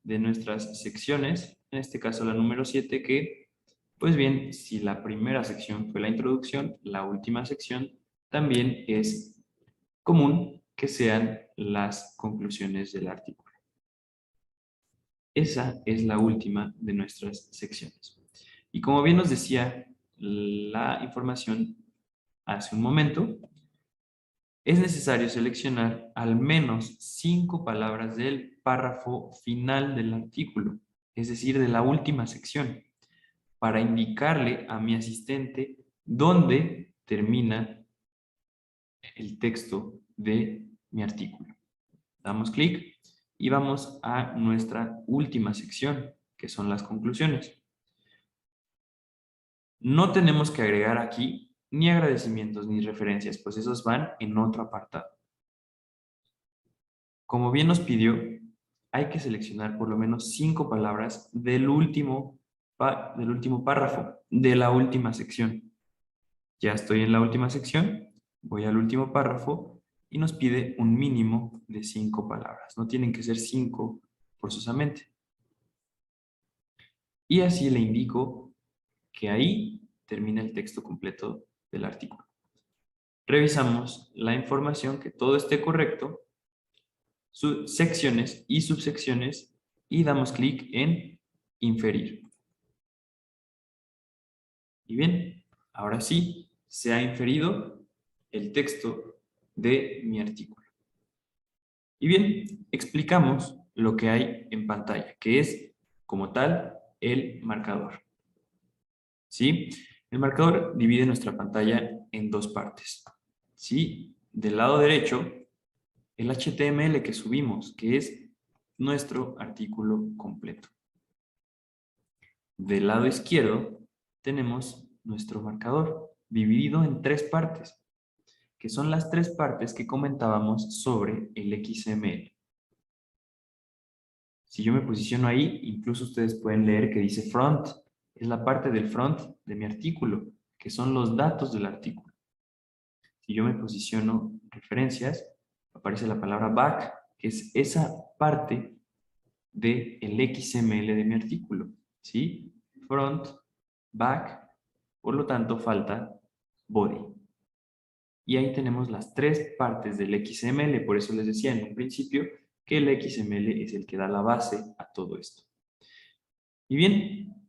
de nuestras secciones, en este caso la número 7, que, pues bien, si la primera sección fue la introducción, la última sección también es común que sean las conclusiones del artículo. Esa es la última de nuestras secciones. Y como bien nos decía la información hace un momento, es necesario seleccionar al menos 5 palabras del párrafo final del artículo, es decir, de la última sección, para indicarle a mi asistente dónde termina el texto de mi artículo. Damos clic y vamos a nuestra última sección, que son las conclusiones. No tenemos que agregar aquí ni agradecimientos ni referencias, pues esos van en otro apartado. Como bien nos pidió, hay que seleccionar por lo menos 5 palabras del último párrafo, de la última sección. Ya estoy en la última sección, voy al último párrafo y nos pide un mínimo de 5 palabras. No tienen que ser 5 forzosamente. Y así le indico que ahí termina el texto completo del artículo. Revisamos la información, que todo esté correcto, secciones y subsecciones, y damos clic en inferir. Y bien, ahora sí, se ha inferido el texto de mi artículo. Y bien, explicamos lo que hay en pantalla, que es, como tal, el marcador. ¿Sí? El marcador divide nuestra pantalla en dos partes. ¿Sí? Del lado derecho, el HTML que subimos, que es nuestro artículo completo. Del lado izquierdo tenemos nuestro marcador, dividido en 3 partes, que son las 3 partes que comentábamos sobre el XML. Si yo me posiciono ahí, incluso ustedes pueden leer que dice front, es la parte del front de mi artículo. que son los datos del artículo. Si yo me posiciono referencias, aparece la palabra back, que es esa parte del XML de mi artículo, ¿sí? Front, back, por lo tanto falta body. Y ahí tenemos las tres partes del XML, por eso les decía en un principio que el XML es el que da la base a todo esto. Y bien,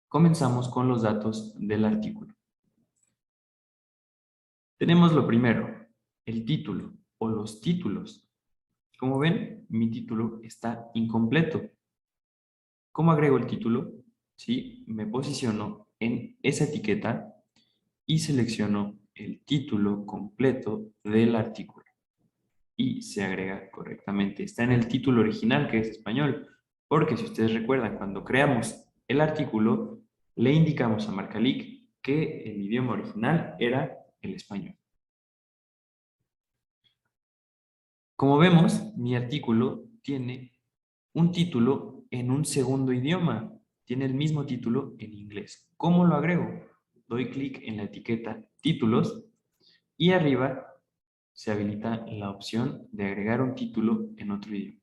comenzamos con los datos del artículo. Tenemos lo primero, el título o los títulos. Como ven, mi título está incompleto. ¿Cómo agrego el título? Sí, me posiciono en esa etiqueta y selecciono el título completo del artículo. Y se agrega correctamente. Está en el título original, que es español, porque si ustedes recuerdan, cuando creamos el artículo, le indicamos a Marcalic que el idioma original era el español. Como vemos, mi artículo tiene un título en un segundo idioma. Tiene el mismo título en inglés. ¿Cómo lo agrego? Doy clic en la etiqueta títulos y arriba se habilita la opción de agregar un título en otro idioma.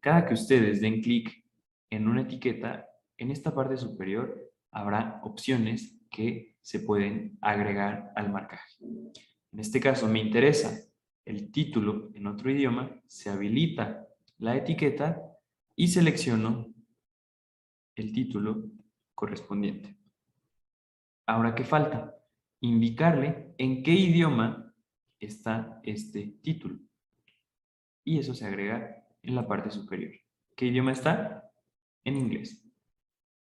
Cada que ustedes den clic en una etiqueta, en esta parte superior habrá opciones que se pueden agregar al marcaje. En este caso me interesa el título en otro idioma, se habilita la etiqueta y selecciono el título correspondiente. Ahora, ¿qué falta? Indicarle en qué idioma está este título. Y eso se agrega en la parte superior. ¿Qué idioma está? En inglés.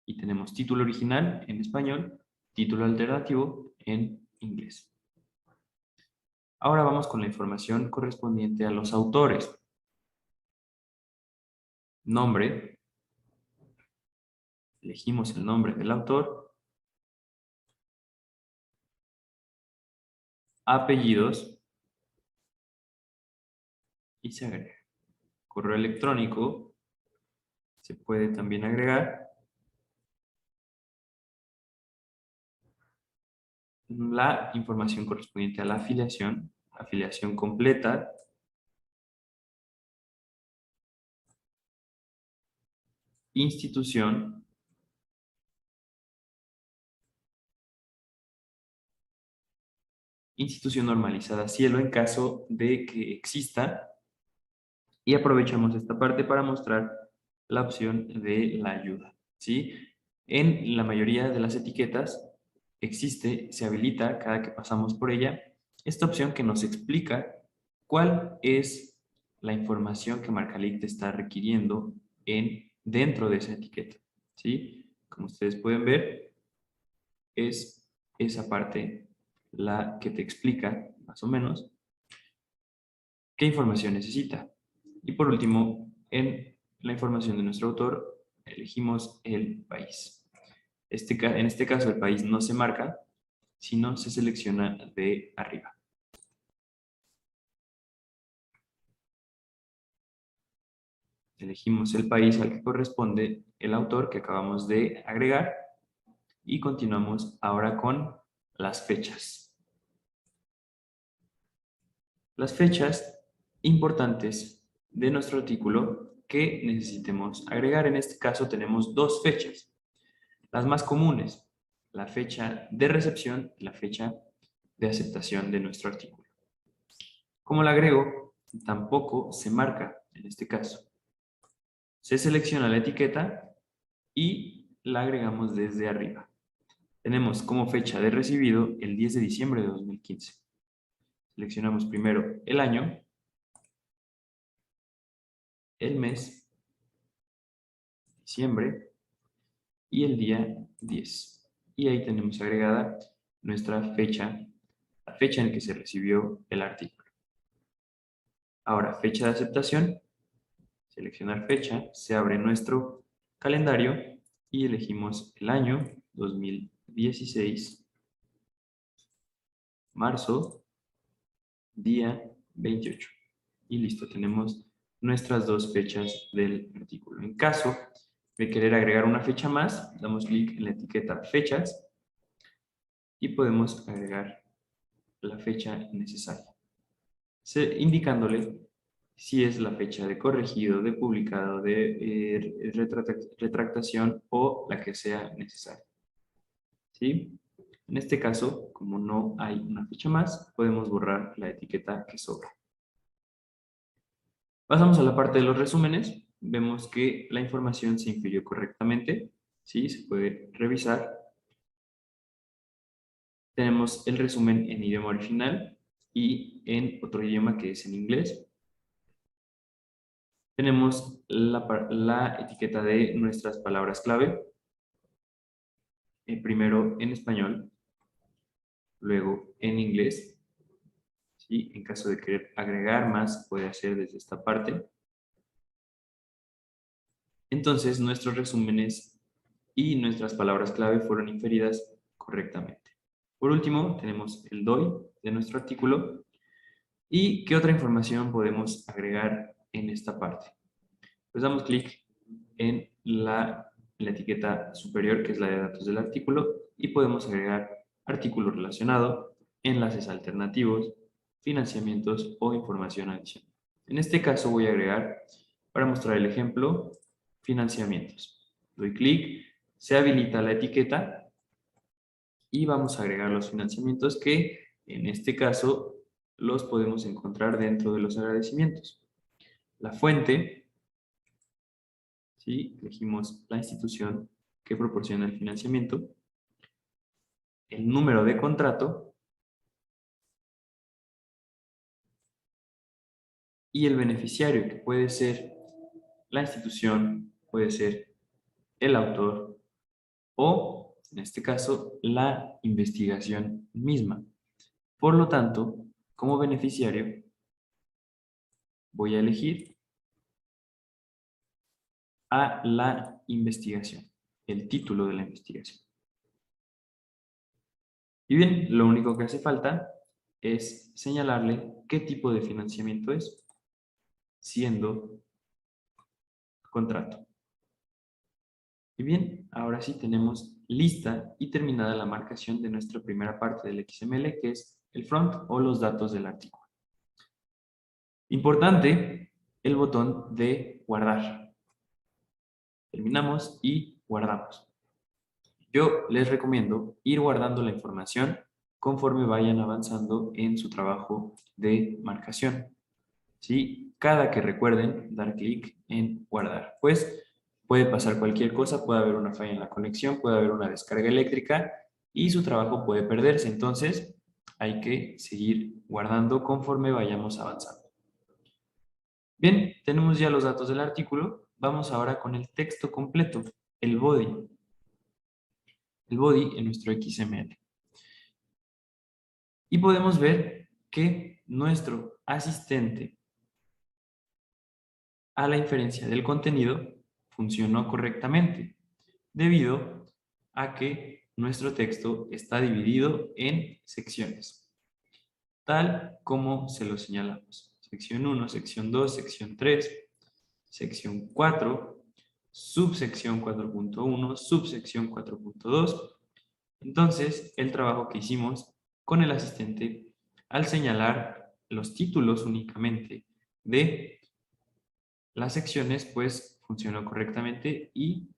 Y tenemos título original en español, título alternativo en inglés. Ahora vamos con la información correspondiente a los autores. Nombre. Elegimos el nombre del autor. Apellidos. Y se agrega. Correo electrónico. Se puede también agregar. La información correspondiente a la afiliación. Afiliación completa. Institución. Institución normalizada cielo en caso de que exista. Y aprovechamos esta parte para mostrar la opción de la ayuda, ¿sí? En la mayoría de las etiquetas existe, se habilita cada que pasamos por ella, esta opción que nos explica cuál es la información que Marcalic te está requiriendo dentro de esa etiqueta, ¿sí? Como ustedes pueden ver, es esa parte la que te explica, más o menos, qué información necesita. Y por último, en la información de nuestro autor, elegimos el país. En este caso, el país no se marca, sino se selecciona de arriba. Elegimos el país al que corresponde el autor que acabamos de agregar y continuamos ahora con las fechas. Las fechas importantes de nuestro artículo que necesitemos agregar. En este caso tenemos dos fechas. Las más comunes, la fecha de recepción y la fecha de aceptación de nuestro artículo. ¿Cómo la agrego? Tampoco se marca en este caso. Se selecciona la etiqueta y la agregamos desde arriba. Tenemos como fecha de recibido el 10 de diciembre de 2015. Seleccionamos primero el año, el mes, diciembre, y el día 10. Y ahí tenemos agregada nuestra fecha, la fecha en que se recibió el artículo. Ahora, fecha de aceptación, seleccionar fecha, se abre nuestro calendario y elegimos el año 2016, marzo, día 28. Y listo, tenemos nuestras dos fechas del artículo. En caso de querer agregar una fecha más, damos clic en la etiqueta fechas y podemos agregar la fecha necesaria, indicándole si es la fecha de corregido, de publicado, de retractación o la que sea necesaria. ¿Sí? En este caso, como no hay una fecha más, podemos borrar la etiqueta que sobra. Pasamos a la parte de los resúmenes. Vemos que la información se infirió correctamente. ¿Sí? Se puede revisar. Tenemos el resumen en idioma original y en otro idioma que es en inglés. Tenemos la etiqueta de nuestras palabras clave. Primero en español, luego en inglés. ¿Sí? En caso de querer agregar más, puede hacer desde esta parte. Entonces, nuestros resúmenes y nuestras palabras clave fueron inferidas correctamente. Por último, tenemos el DOI de nuestro artículo. ¿Y qué otra información podemos agregar en esta parte? Pues damos clic en la etiqueta superior, que es la de datos del artículo, y podemos agregar artículo relacionado, enlaces alternativos, financiamientos o información adicional. En este caso voy a agregar, para mostrar el ejemplo, financiamientos. Doy clic, se habilita la etiqueta y vamos a agregar los financiamientos que en este caso los podemos encontrar dentro de los agradecimientos. La fuente, ¿sí? Elegimos la institución que proporciona el financiamiento, el número de contrato y el beneficiario, que puede ser la institución, puede ser el autor o, en este caso, la investigación misma. Por lo tanto, como beneficiario, voy a elegir a la investigación, el título de la investigación. Y bien, lo único que hace falta es señalarle qué tipo de financiamiento es, siendo contrato. Y bien, ahora sí tenemos lista y terminada la marcación de nuestra primera parte del XML, que es el front o los datos del artículo. Importante, el botón de guardar. Terminamos y guardamos. Yo les recomiendo ir guardando la información conforme vayan avanzando en su trabajo de marcación. ¿Sí? Cada que recuerden dar clic en guardar, pues puede pasar cualquier cosa, puede haber una falla en la conexión, puede haber una descarga eléctrica y su trabajo puede perderse. Entonces hay que seguir guardando conforme vayamos avanzando. Bien, tenemos ya los datos del artículo. Vamos ahora con el texto completo, el body. El body en nuestro XML. Y podemos ver que nuestro asistente a la inferencia del contenido funcionó correctamente, debido a que nuestro texto está dividido en secciones, tal como se lo señalamos. Sección 1, sección 2, sección 3, sección 4, subsección 4.1, subsección 4.2. Entonces, el trabajo que hicimos con el asistente al señalar los títulos únicamente de las secciones, pues funcionó correctamente y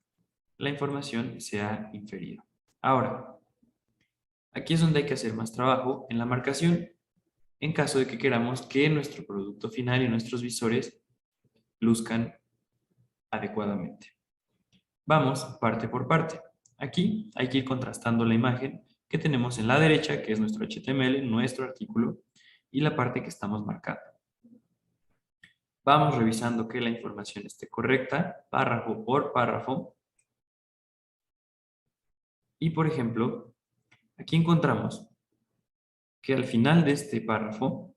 la información se ha inferido. Ahora, aquí es donde hay que hacer más trabajo en la marcación en caso de que queramos que nuestro producto final y nuestros visores luzcan adecuadamente. Vamos parte por parte. Aquí hay que ir contrastando la imagen que tenemos en la derecha, que es nuestro HTML, nuestro artículo, y la parte que estamos marcando. Vamos revisando que la información esté correcta, párrafo por párrafo. Y, por ejemplo, aquí encontramos que al final de este párrafo,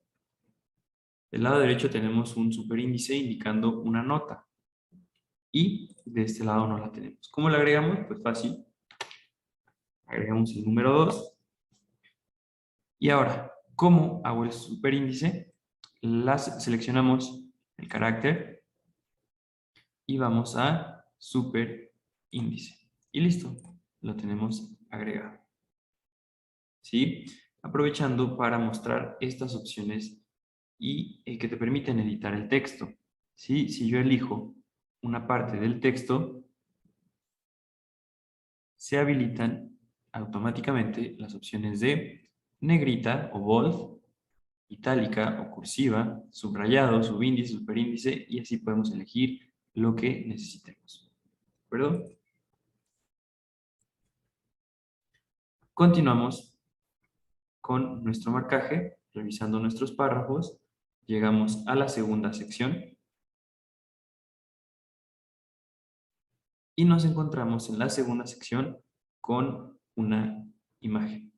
del lado derecho tenemos un superíndice indicando una nota. Y de este lado no la tenemos. ¿Cómo la agregamos? Pues fácil. Agregamos el número 2. Y ahora, ¿cómo hago el superíndice? Seleccionamos el carácter y vamos a superíndice. Y listo, lo tenemos agregado. ¿sí? Aprovechando para mostrar estas opciones y que te permiten editar el texto, ¿sí? Si yo elijo una parte del texto, se habilitan automáticamente las opciones de negrita o bold, itálica o cursiva, subrayado, subíndice, superíndice, y así podemos elegir lo que necesitemos. ¿De acuerdo? Continuamos con nuestro marcaje, revisando nuestros párrafos. Llegamos a la segunda sección y nos encontramos en la segunda sección con una imagen,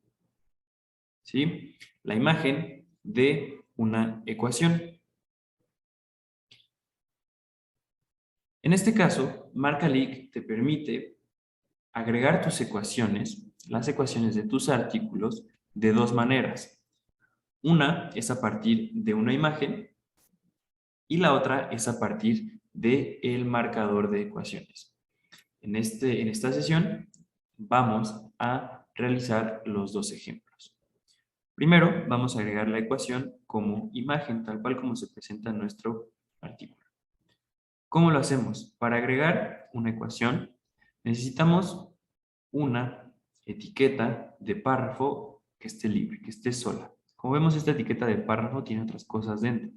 ¿sí? La imagen de una ecuación. En este caso, MarcaLic te permite agregar tus ecuaciones, las ecuaciones de tus artículos, de dos maneras. Una es a partir de una imagen y la otra es a partir del marcador de ecuaciones. En esta sesión vamos a realizar los dos ejemplos. Primero, vamos a agregar la ecuación como imagen, tal cual como se presenta en nuestro artículo. ¿Cómo lo hacemos? Para agregar una ecuación, necesitamos una etiqueta de párrafo que esté libre, que esté sola. Como vemos, esta etiqueta de párrafo tiene otras cosas dentro.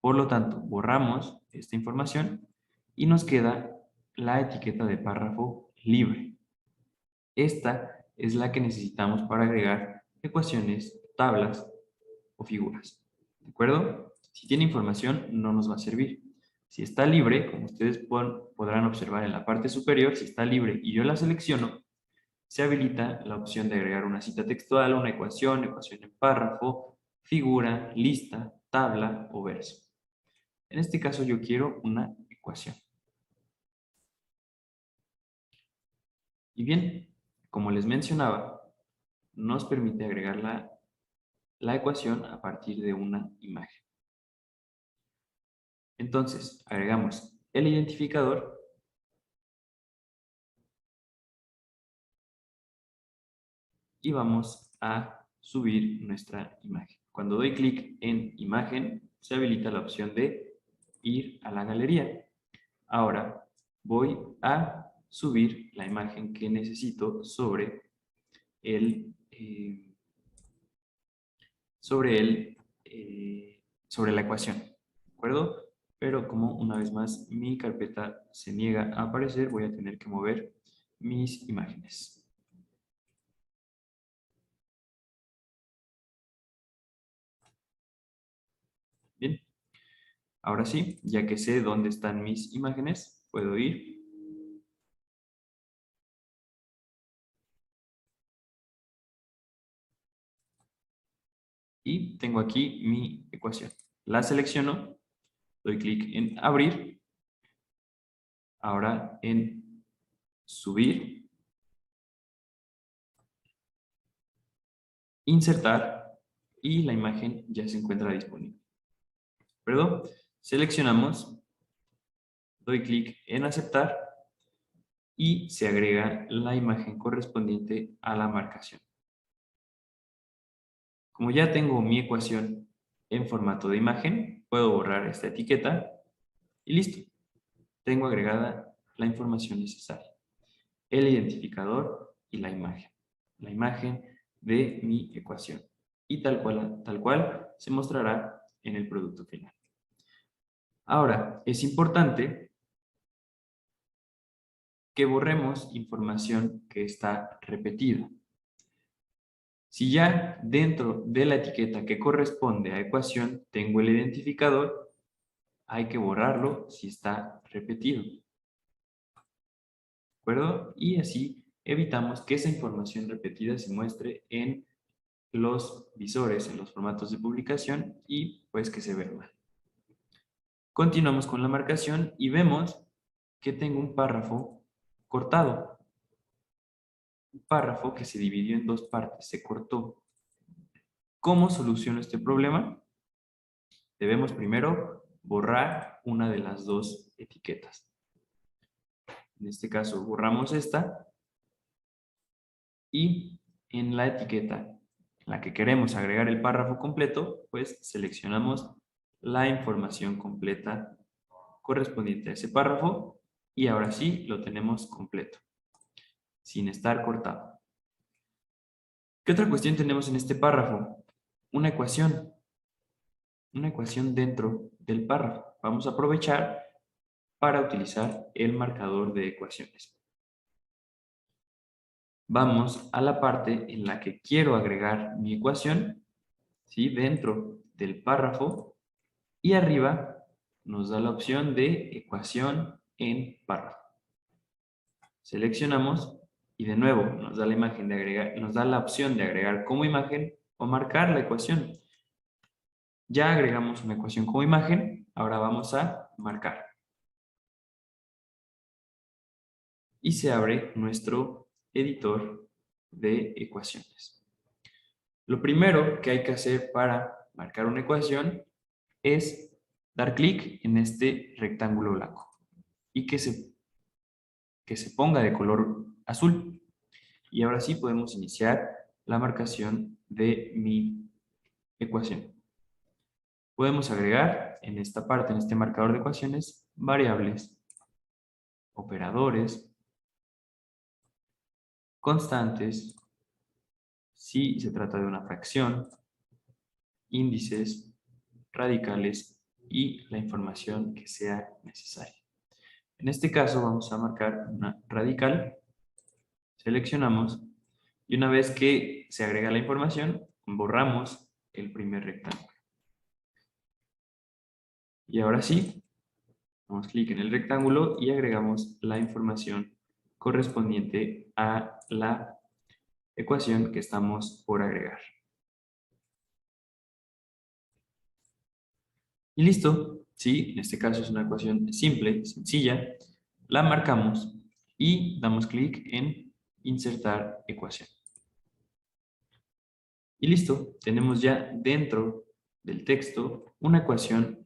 Por lo tanto, borramos esta información y nos queda la etiqueta de párrafo libre. Esta es la que necesitamos para agregar ecuaciones, tablas o figuras. ¿De acuerdo? Si tiene información, no nos va a servir. Si está libre, como ustedes podrán observar en la parte superior, si está libre y yo la selecciono, se habilita la opción de agregar una cita textual, una ecuación, ecuación en párrafo, figura, lista, tabla o verso. En este caso yo quiero una ecuación. Y bien, como les mencionaba, nos permite agregar la ecuación a partir de una imagen. Entonces, agregamos el identificador y vamos a subir nuestra imagen. Cuando doy clic en imagen, se habilita la opción de ir a la galería. Ahora voy a subir la imagen que necesito sobre, sobre la ecuación, ¿de acuerdo? Pero como una vez más mi carpeta se niega a aparecer, voy a tener que mover mis imágenes. Bien, ahora sí, ya que sé dónde están mis imágenes, puedo ir y tengo aquí mi ecuación. La selecciono, doy clic en abrir, ahora en subir, insertar y la imagen ya se encuentra disponible. ¿Perdón? Seleccionamos, doy clic en aceptar y se agrega la imagen correspondiente a la marcación. Como ya tengo mi ecuación en formato de imagen, puedo borrar esta etiqueta y listo. Tengo agregada la información necesaria, el identificador y la imagen de mi ecuación. Y tal cual se mostrará en el producto final. Ahora, es importante que borremos información que está repetida. Si ya dentro de la etiqueta que corresponde a ecuación tengo el identificador, hay que borrarlo si está repetido. ¿De acuerdo? Y así evitamos que esa información repetida se muestre en los visores, en los formatos de publicación y pues que se vea mal. Continuamos con la marcación y vemos que tengo un párrafo cortado. Un párrafo que se dividió en dos partes, se cortó. ¿Cómo soluciono este problema? Debemos primero borrar una de las dos etiquetas. En este caso, borramos esta y en la etiqueta en la que queremos agregar el párrafo completo, pues seleccionamos la información completa correspondiente a ese párrafo y ahora sí lo tenemos completo, sin estar cortado. ¿Qué otra cuestión tenemos en este párrafo? Una ecuación dentro del párrafo. Vamos a aprovechar para utilizar el marcador de ecuaciones. Vamos a la parte en la que quiero agregar mi ecuación, ¿sí? Dentro del párrafo, y arriba nos da la opción de ecuación en párrafo. Seleccionamos y de nuevo nos da la imagen de agregar, nos da la opción de agregar como imagen o marcar la ecuación. Ya agregamos una ecuación como imagen, ahora vamos a marcar. Y se abre nuestro editor de ecuaciones. Lo primero que hay que hacer para marcar una ecuación es dar clic en este rectángulo blanco y que se ponga de color azul. Y ahora sí podemos iniciar la marcación de mi ecuación. Podemos agregar en esta parte, en este marcador de ecuaciones, variables, operadores, constantes, si se trata de una fracción, índices, radicales y la información que sea necesaria. En este caso vamos a marcar una radical, seleccionamos y una vez que se agrega la información, borramos el primer rectángulo. Y ahora sí, damos clic en el rectángulo y agregamos la información correspondiente a la ecuación que estamos por agregar. Y listo, ¿sí? En este caso es una ecuación simple, sencilla. La marcamos y damos clic en insertar ecuación. Y listo, tenemos ya dentro del texto una ecuación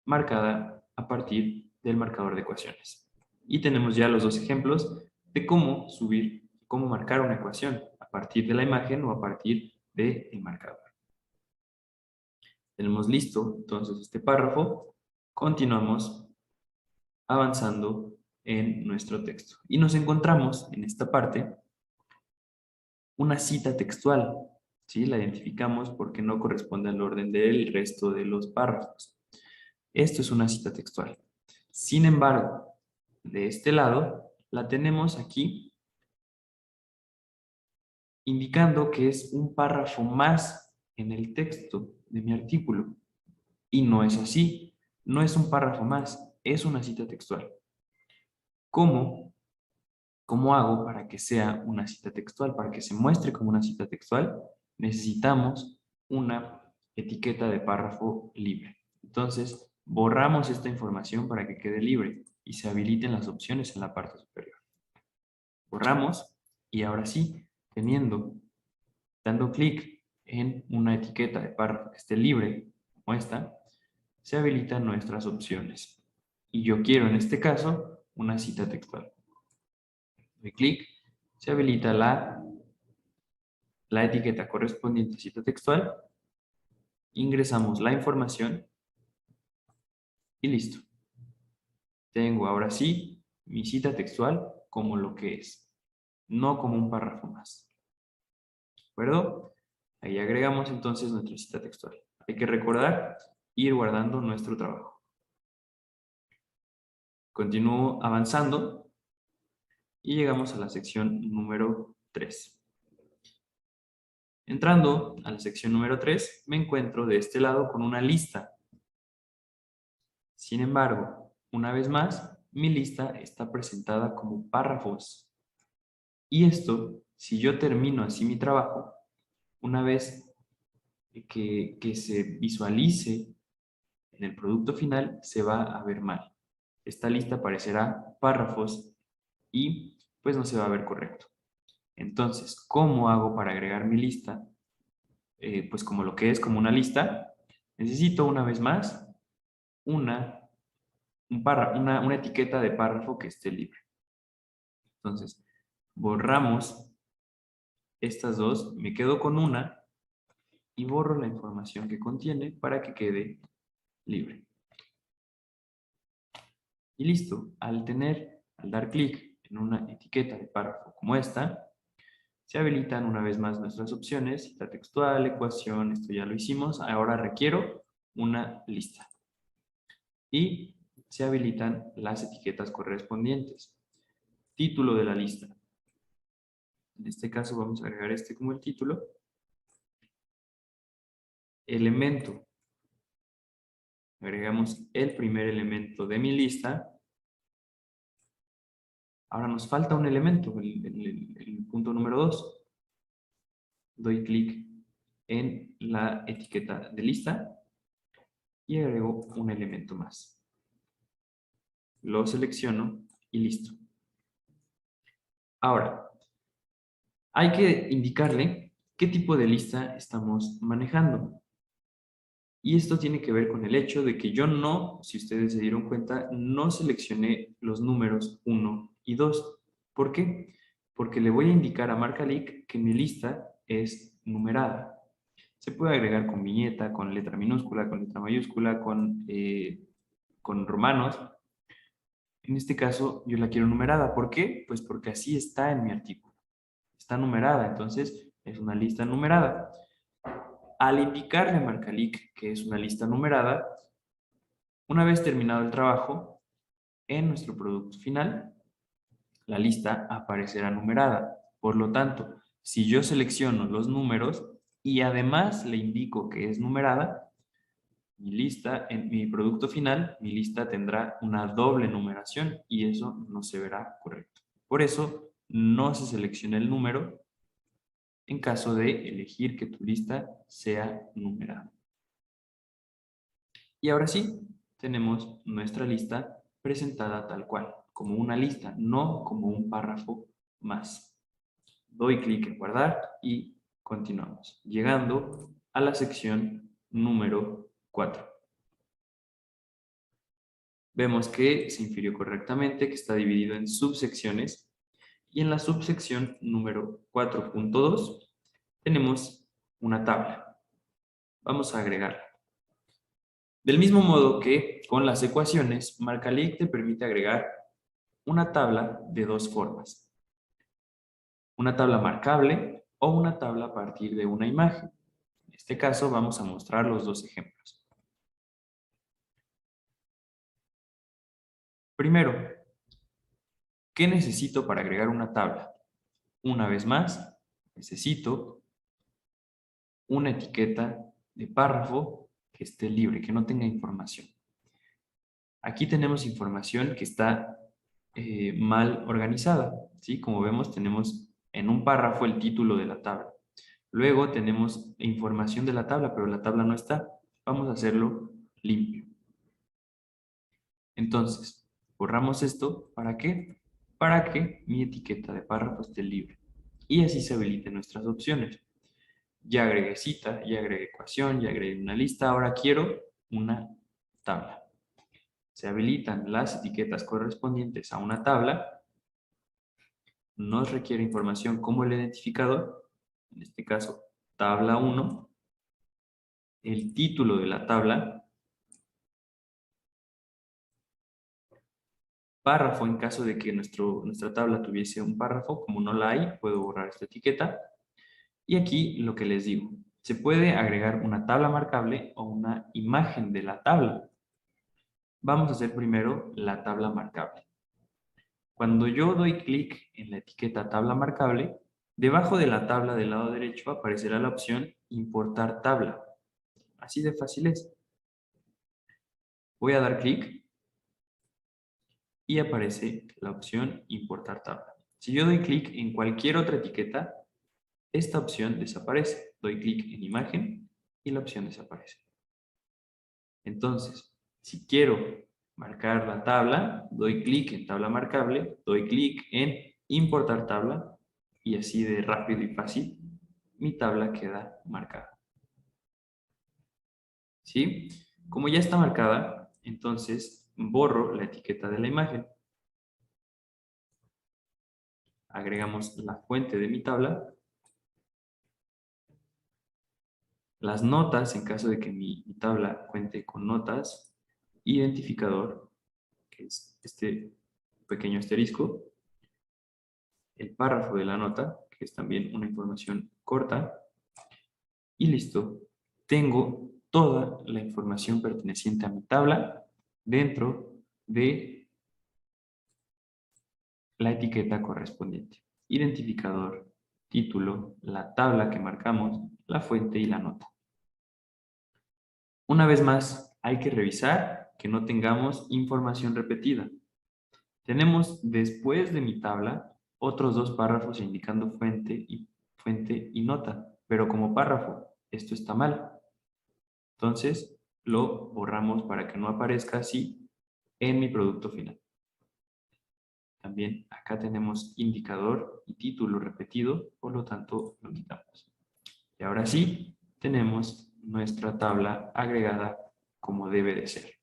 marcada a partir del marcador de ecuaciones. Y tenemos ya los dos ejemplos de cómo subir, cómo marcar una ecuación a partir de la imagen o a partir del marcador. Tenemos listo entonces este párrafo. Continuamos avanzando en nuestro texto. Y nos encontramos en esta parte una cita textual. ¿Sí? La identificamos porque no corresponde al orden del resto de los párrafos. Esto es una cita textual. Sin embargo, de este lado, la tenemos aquí indicando que es un párrafo más en el texto de mi artículo. Y no es así. No es un párrafo más, es una cita textual. ¿Cómo? ¿Cómo hago para que sea una cita textual? Para que se muestre como una cita textual, necesitamos una etiqueta de párrafo libre. Entonces, borramos esta información para que quede libre y se habiliten las opciones en la parte superior. Borramos y ahora sí, dando clic en una etiqueta de párrafo que esté libre, como esta, se habilitan nuestras opciones. Y yo quiero en este caso una cita textual. Doy clic, se habilita la etiqueta correspondiente a cita textual, ingresamos la información y listo. Tengo ahora sí mi cita textual como lo que es, no como un párrafo más. ¿De acuerdo? Ahí agregamos entonces nuestra cita textual. Hay que recordar ir guardando nuestro trabajo. Continúo avanzando y llegamos a la sección número 3. Entrando a la sección número 3, me encuentro de este lado con una lista. Sin embargo, una vez más, mi lista está presentada como párrafos. Y esto, si yo termino así mi trabajo, una vez que se visualice en el producto final, se va a ver mal. Esta lista aparecerá párrafos y pues no se va a ver correcto. Entonces, ¿cómo hago para agregar mi lista? Pues como lo que es como una lista, necesito una vez más una etiqueta de párrafo que esté libre. Entonces, borramos estas dos, me quedo con una y borro la información que contiene para que quede libre. Y listo, al dar clic en una etiqueta de párrafo como esta, se habilitan una vez más nuestras opciones, cita textual, ecuación, esto ya lo hicimos, ahora requiero una lista. Y se habilitan las etiquetas correspondientes. Título de la lista. En este caso vamos a agregar este como el título. Elemento. Agregamos el primer elemento de mi lista. Ahora nos falta un elemento, el punto número 2. Doy clic en la etiqueta de lista y agrego un elemento más. Lo selecciono y listo. Ahora, hay que indicarle qué tipo de lista estamos manejando. Y esto tiene que ver con el hecho de que yo no, si ustedes se dieron cuenta, no seleccioné los números 1 y 2. ¿Por qué? Porque le voy a indicar a Marcalic que mi lista es numerada. Se puede agregar con viñeta, con letra minúscula, con letra mayúscula, con romanos. En este caso, yo la quiero numerada. ¿Por qué? Pues porque así está en mi artículo. Está numerada, entonces es una lista numerada. Al indicarle a Marcalic que es una lista numerada, una vez terminado el trabajo, en nuestro producto final, la lista aparecerá numerada. Por lo tanto, si yo selecciono los números y además le indico que es numerada, mi lista, en mi producto final, mi lista tendrá una doble numeración y eso no se verá correcto. Por eso, no se selecciona el número en caso de elegir que tu lista sea numerada. Y ahora sí, tenemos nuestra lista presentada tal cual, como una lista, no como un párrafo más. Doy clic en guardar y continuamos, llegando a la sección número 4. Vemos que se infirió correctamente, que está dividido en subsecciones, y en la subsección número 4.2 tenemos una tabla. Vamos a agregarla. Del mismo modo que con las ecuaciones, Marcalic te permite agregar una tabla de dos formas. Una tabla marcable o una tabla a partir de una imagen. En este caso vamos a mostrar los dos ejemplos. Primero, ¿qué necesito para agregar una tabla? Una vez más, necesito una etiqueta de párrafo que esté libre, que no tenga información. Aquí tenemos información que está mal organizada, ¿sí? Como vemos, tenemos en un párrafo el título de la tabla. Luego tenemos información de la tabla, pero la tabla no está. Vamos a hacerlo limpio. Entonces, borramos esto. ¿Para qué? Para que mi etiqueta de párrafo esté libre. Y así se habiliten nuestras opciones. Ya agregué cita, ya agregué ecuación, ya agregué una lista. Ahora quiero una tabla. Se habilitan las etiquetas correspondientes a una tabla. Nos requiere información como el identificador, en este caso tabla 1, el título de la tabla, párrafo en caso de que nuestra tabla tuviese un párrafo, como no la hay, puedo borrar esta etiqueta. Y aquí lo que les digo, se puede agregar una tabla marcable o una imagen de la tabla. Vamos a hacer primero la tabla marcable. Cuando yo doy clic en la etiqueta tabla marcable, debajo de la tabla del lado derecho aparecerá la opción importar tabla. Así de fácil es. Voy a dar clic y aparece la opción importar tabla. Si yo doy clic en cualquier otra etiqueta, esta opción desaparece. Doy clic en imagen y la opción desaparece. Entonces, si quiero marcar la tabla, doy clic en tabla marcable, doy clic en importar tabla y así de rápido y fácil mi tabla queda marcada. ¿Sí? Como ya está marcada, entonces borro la etiqueta de la imagen. Agregamos la fuente de mi tabla Las notas, en caso de que mi tabla cuente con notas, identificador, que es este pequeño asterisco, el párrafo de la nota, que es también una información corta, y listo. Tengo toda la información perteneciente a mi tabla dentro de la etiqueta correspondiente. Identificador, título, la tabla que marcamos, la fuente y la nota. Una vez más, hay que revisar que no tengamos información repetida. Tenemos después de mi tabla otros dos párrafos indicando fuente y nota, pero como párrafo, esto está mal. Entonces, lo borramos para que no aparezca así en mi producto final. También acá tenemos indicador y título repetido, por lo tanto lo quitamos. Y ahora sí, tenemos nuestra tabla agregada como debe de ser.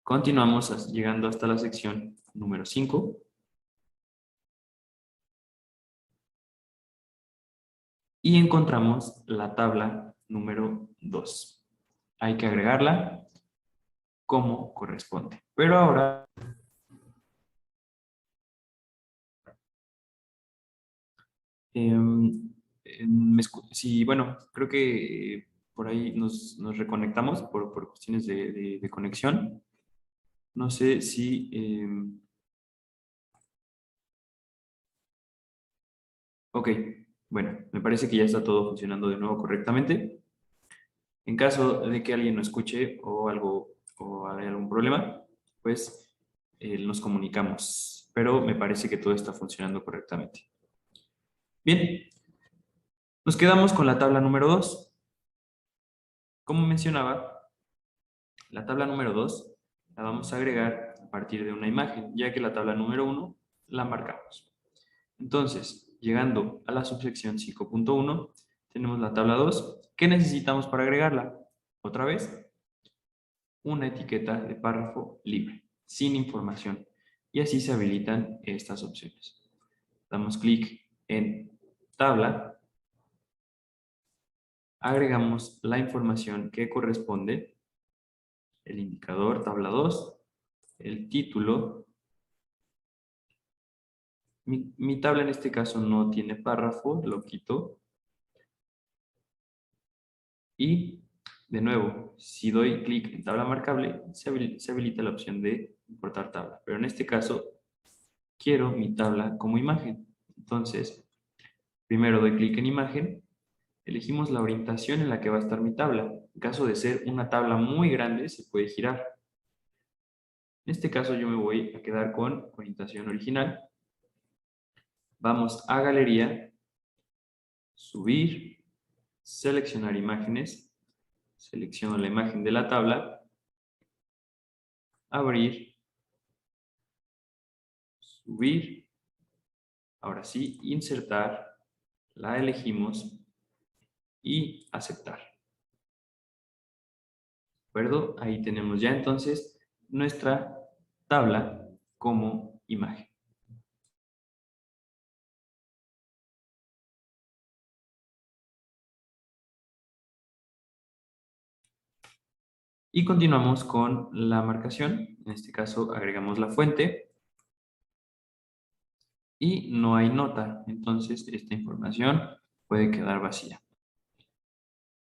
Continuamos llegando hasta la sección número 5. Y encontramos la tabla número 2. Hay que agregarla como corresponde. Pero ahora, sí, bueno, creo que por ahí nos reconectamos por cuestiones de conexión. No sé si... ok, bueno, me parece que ya está todo funcionando de nuevo correctamente. En caso de que alguien no escuche o algo o haya algún problema, pues nos comunicamos. Pero me parece que todo está funcionando correctamente. Bien, nos quedamos con la tabla número 2. Como mencionaba, la tabla número 2 la vamos a agregar a partir de una imagen, ya que la tabla número 1 la marcamos. Entonces, llegando a la subsección 5.1, tenemos la tabla 2. ¿Qué necesitamos para agregarla? Otra vez, una etiqueta de párrafo libre, sin información. Y así se habilitan estas opciones. Damos clic en tabla, agregamos la información que corresponde, el indicador tabla 2, el título. Mi tabla en este caso no tiene párrafo, lo quito. Y de nuevo, si doy clic en tabla marcable, se habilita la opción de importar tabla. Pero en este caso, quiero mi tabla como imagen. Entonces, primero doy clic en imagen, elegimos la orientación en la que va a estar mi tabla. En caso de ser una tabla muy grande, se puede girar. En este caso yo me voy a quedar con orientación original. Vamos a galería, subir, seleccionar imágenes, selecciono la imagen de la tabla, abrir, subir, ahora sí, insertar, la elegimos y aceptar. ¿De acuerdo? Ahí tenemos ya entonces nuestra tabla como imagen. Y continuamos con la marcación. En este caso agregamos la fuente y no hay nota. Entonces esta información puede quedar vacía.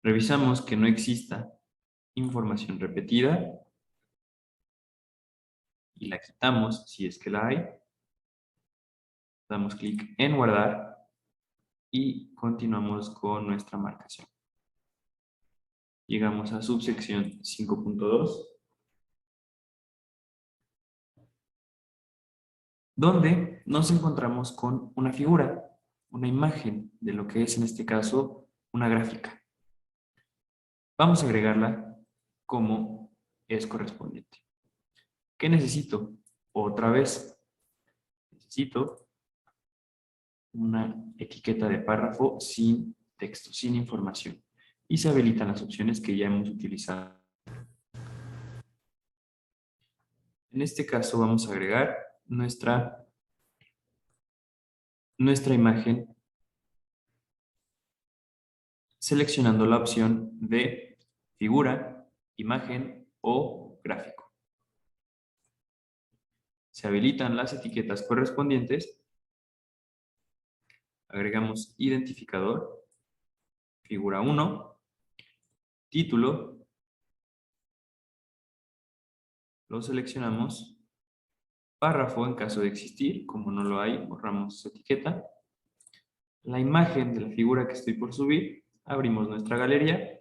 Revisamos que no exista información repetida y la quitamos si es que la hay. Damos clic en guardar y continuamos con nuestra marcación. Llegamos a subsección 5.2, donde nos encontramos con una figura, una imagen de lo que es en este caso una gráfica. Vamos a agregarla como es correspondiente. ¿Qué necesito? Otra vez, necesito una etiqueta de párrafo sin texto, sin información. Y se habilitan las opciones que ya hemos utilizado. En este caso vamos a agregar nuestra imagen seleccionando la opción de figura, imagen o gráfico. Se habilitan las etiquetas correspondientes. Agregamos identificador, figura 1, título, lo seleccionamos, párrafo en caso de existir, como no lo hay, borramos etiqueta, la imagen de la figura que estoy por subir, abrimos nuestra galería,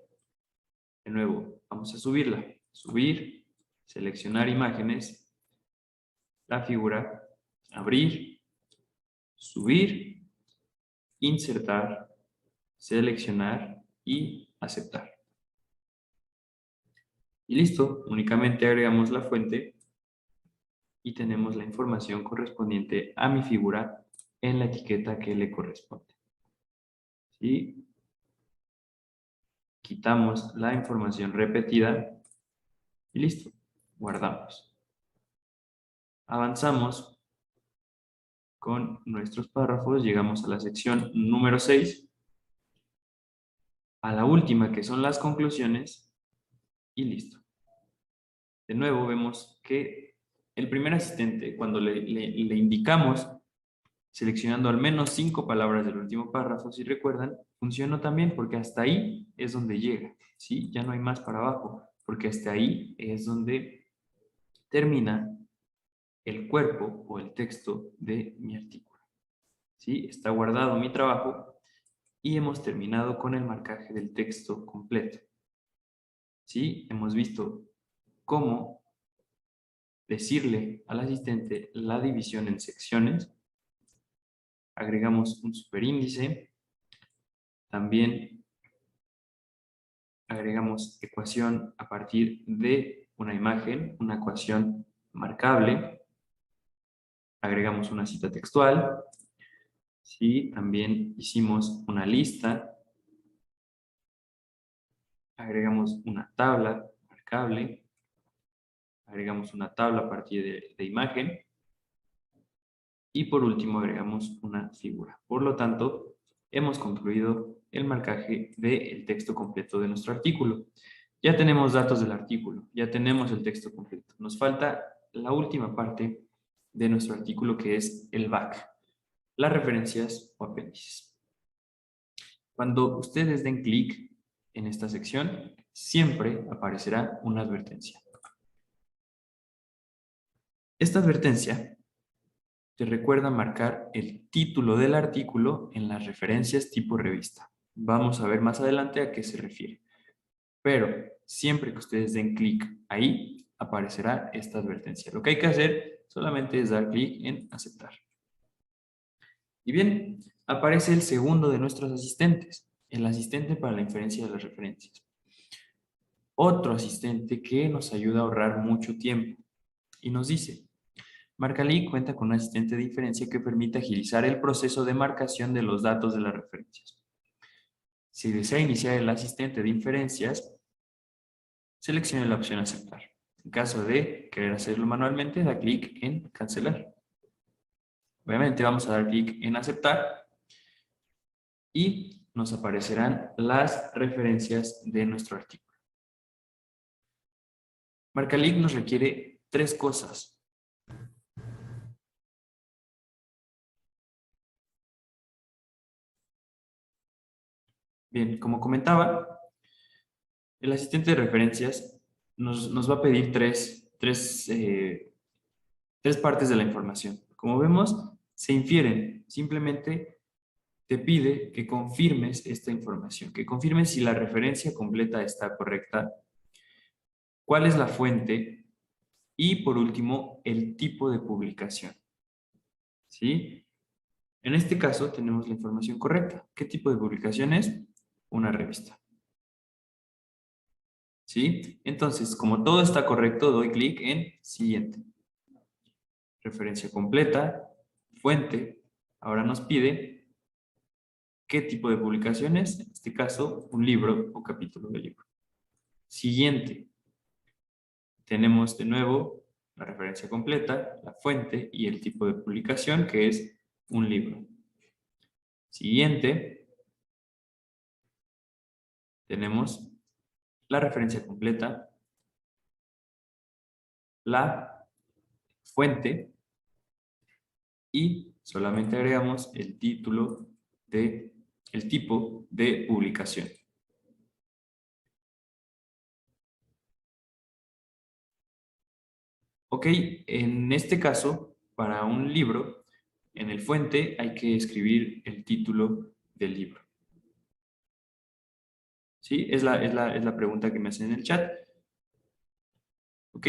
de nuevo vamos a subirla, subir, seleccionar imágenes, la figura, abrir, subir, insertar, seleccionar y aceptar. Y listo, únicamente agregamos la fuente y tenemos la información correspondiente a mi figura en la etiqueta que le corresponde. ¿Sí? Quitamos la información repetida y listo, guardamos. Avanzamos con nuestros párrafos, llegamos a la sección número 6, a la última que son las conclusiones y listo. De nuevo vemos que el primer asistente, cuando le indicamos seleccionando al menos 5 palabras del último párrafo, si recuerdan, funcionó también porque hasta ahí es donde llega, ¿sí? Ya no hay más para abajo, porque hasta ahí es donde termina el cuerpo o el texto de mi artículo, ¿sí? Está guardado mi trabajo y hemos terminado con el marcaje del texto completo, ¿sí? Hemos visto cómo decirle al asistente la división en secciones, agregamos un superíndice, también agregamos ecuación a partir de una imagen, una ecuación marcable, agregamos una cita textual, ¿sí? También hicimos una lista, agregamos una tabla marcable, agregamos una tabla a partir de imagen y por último agregamos una figura. Por lo tanto, hemos concluido el marcaje del texto completo de nuestro artículo. Ya tenemos datos del artículo, ya tenemos el texto completo. Nos falta la última parte de nuestro artículo que es el back, las referencias o apéndices. Cuando ustedes den clic en esta sección, siempre aparecerá una advertencia. Esta advertencia te recuerda marcar el título del artículo en las referencias tipo revista. Vamos a ver más adelante a qué se refiere. Pero siempre que ustedes den clic ahí, aparecerá esta advertencia. Lo que hay que hacer solamente es dar clic en aceptar. Y bien, aparece el segundo de nuestros asistentes, el asistente para la inferencia de las referencias. Otro asistente que nos ayuda a ahorrar mucho tiempo y nos dice: Marcali cuenta con un asistente de inferencia que permite agilizar el proceso de marcación de los datos de las referencias. Si desea iniciar el asistente de inferencias, seleccione la opción aceptar. En caso de querer hacerlo manualmente, da clic en cancelar. Obviamente vamos a dar clic en aceptar y nos aparecerán las referencias de nuestro artículo. Marcali nos requiere 3 cosas. Bien, como comentaba, el asistente de referencias nos va a pedir tres partes de la información. Como vemos, se infieren. Simplemente te pide que confirmes esta información, que confirmes si la referencia completa está correcta, cuál es la fuente y, por último, el tipo de publicación. ¿Sí? En este caso tenemos la información correcta. ¿Qué tipo de publicación es? Una revista. ¿Sí? Entonces, como todo está correcto, doy clic en Siguiente. Referencia completa, fuente. Ahora nos pide qué tipo de publicación es. En este caso, un libro o capítulo de libro. Siguiente. Tenemos de nuevo la referencia completa, la fuente y el tipo de publicación, que es un libro. Siguiente. tenemos la referencia completa, la fuente y solamente agregamos el título el tipo de publicación. Ok, en este caso, para un libro, en el fuente hay que escribir el título del libro. ¿Sí? Es la pregunta que me hacen en el chat. Ok,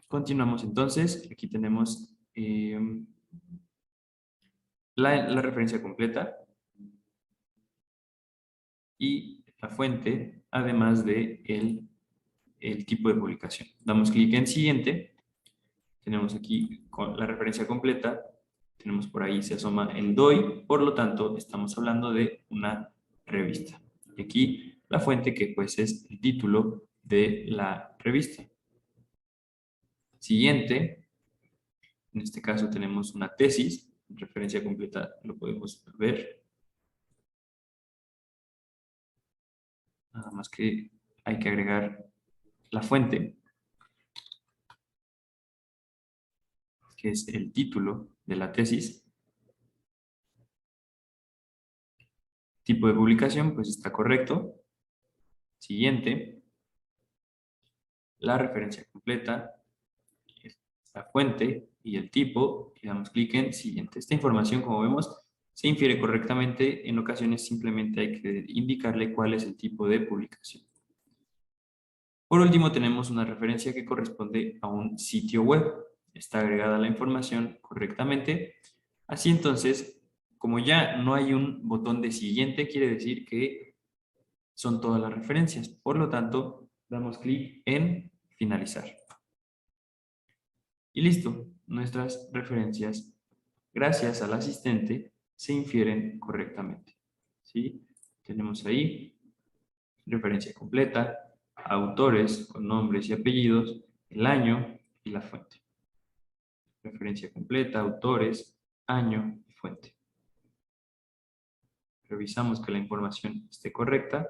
continuamos entonces. Aquí tenemos la referencia completa y la fuente, además de el tipo de publicación. Damos clic en siguiente. Tenemos aquí con la referencia completa. Tenemos por ahí, se asoma el DOI. Por lo tanto, estamos hablando de una revista. Y aquí la fuente que pues es el título de la revista. Siguiente. En este caso tenemos una tesis. Referencia completa lo podemos ver. Nada más que hay que agregar la fuente, que es el título de la tesis. Tipo de publicación, pues está correcto. Siguiente. La referencia completa, la fuente y el tipo, y damos clic en siguiente. Esta información, como vemos, se infiere correctamente. En ocasiones simplemente hay que indicarle cuál es el tipo de publicación. Por último, tenemos una referencia que corresponde a un sitio web. Está agregada la información correctamente. Así entonces, como ya no hay un botón de siguiente, quiere decir que son todas las referencias. Por lo tanto, damos clic en finalizar. Y listo, nuestras referencias, gracias al asistente, se infieren correctamente. ¿Sí? Tenemos ahí referencia completa, autores con nombres y apellidos, el año y la fuente. Referencia completa, autores, año y fuente. Revisamos que la información esté correcta.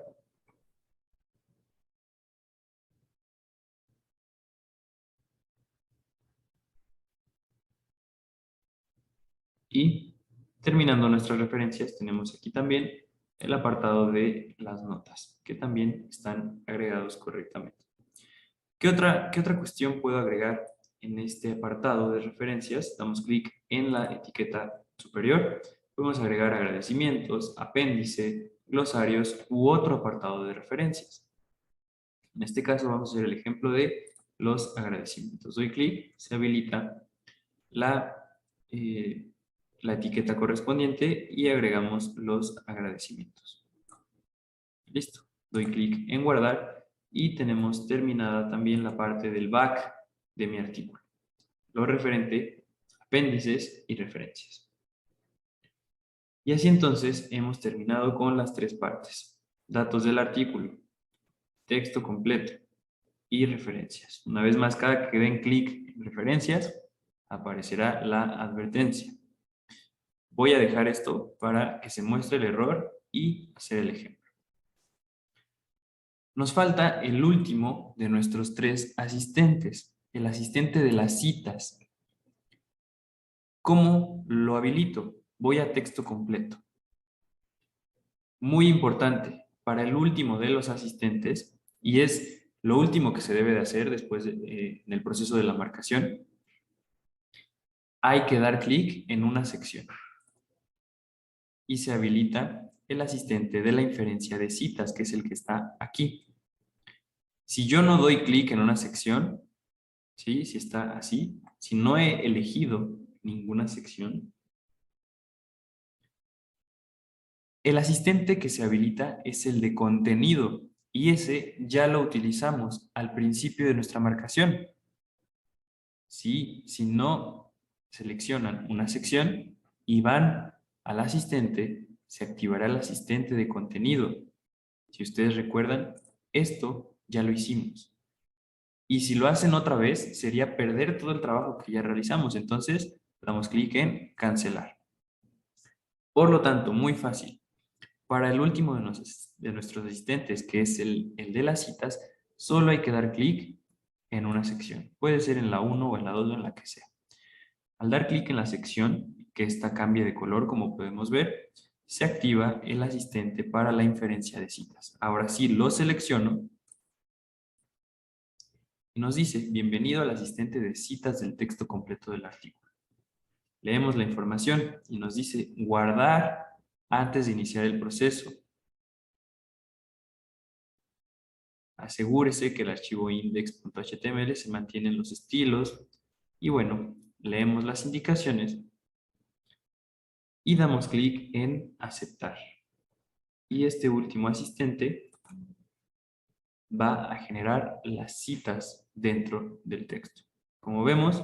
Y terminando nuestras referencias, tenemos aquí también el apartado de las notas, que también están agregados correctamente. ¿Qué otra cuestión puedo agregar en este apartado de referencias? Damos clic en la etiqueta superior. Podemos agregar agradecimientos, apéndice, glosarios u otro apartado de referencias. En este caso vamos a hacer el ejemplo de los agradecimientos. Doy clic, se habilita la, eh, la etiqueta correspondiente y agregamos los agradecimientos. Listo. Doy clic en guardar y tenemos terminada también la parte del back de mi artículo. Lo referente, apéndices y referencias. Y así entonces hemos terminado con las tres partes. Datos del artículo, texto completo y referencias. Una vez más, cada que den clic en referencias, aparecerá la advertencia. Voy a dejar esto para que se muestre el error y hacer el ejemplo. Nos falta el último de nuestros tres asistentes, el asistente de las citas. ¿Cómo lo habilito? Voy a texto completo. Muy importante, para el último de los asistentes, y es lo último que se debe de hacer después en el proceso de la marcación, hay que dar clic en una sección y se habilita el asistente de la inferencia de citas, que es el que está aquí. Si yo no doy clic en una sección, ¿sí? Si está así, si no he elegido ninguna sección, el asistente que se habilita es el de contenido y ese ya lo utilizamos al principio de nuestra marcación. Si no seleccionan una sección y van al asistente, se activará el asistente de contenido. Si ustedes recuerdan, esto ya lo hicimos. Y si lo hacen otra vez, sería perder todo el trabajo que ya realizamos. Entonces, damos clic en cancelar. Por lo tanto, muy fácil. Para el último de nuestros asistentes, que es el de las citas, solo hay que dar clic en una sección. Puede ser en la 1 o en la 2 o en la que sea. Al dar clic en la sección, que esta cambie de color, como podemos ver, se activa el asistente para la inferencia de citas. Ahora sí, lo selecciono y nos dice, bienvenido al asistente de citas del texto completo del artículo. Leemos la información y nos dice, guardar antes de iniciar el proceso. Asegúrese que el archivo index.html se mantienen los estilos y bueno, leemos las indicaciones y damos clic en aceptar. Y este último asistente va a generar las citas dentro del texto. Como vemos,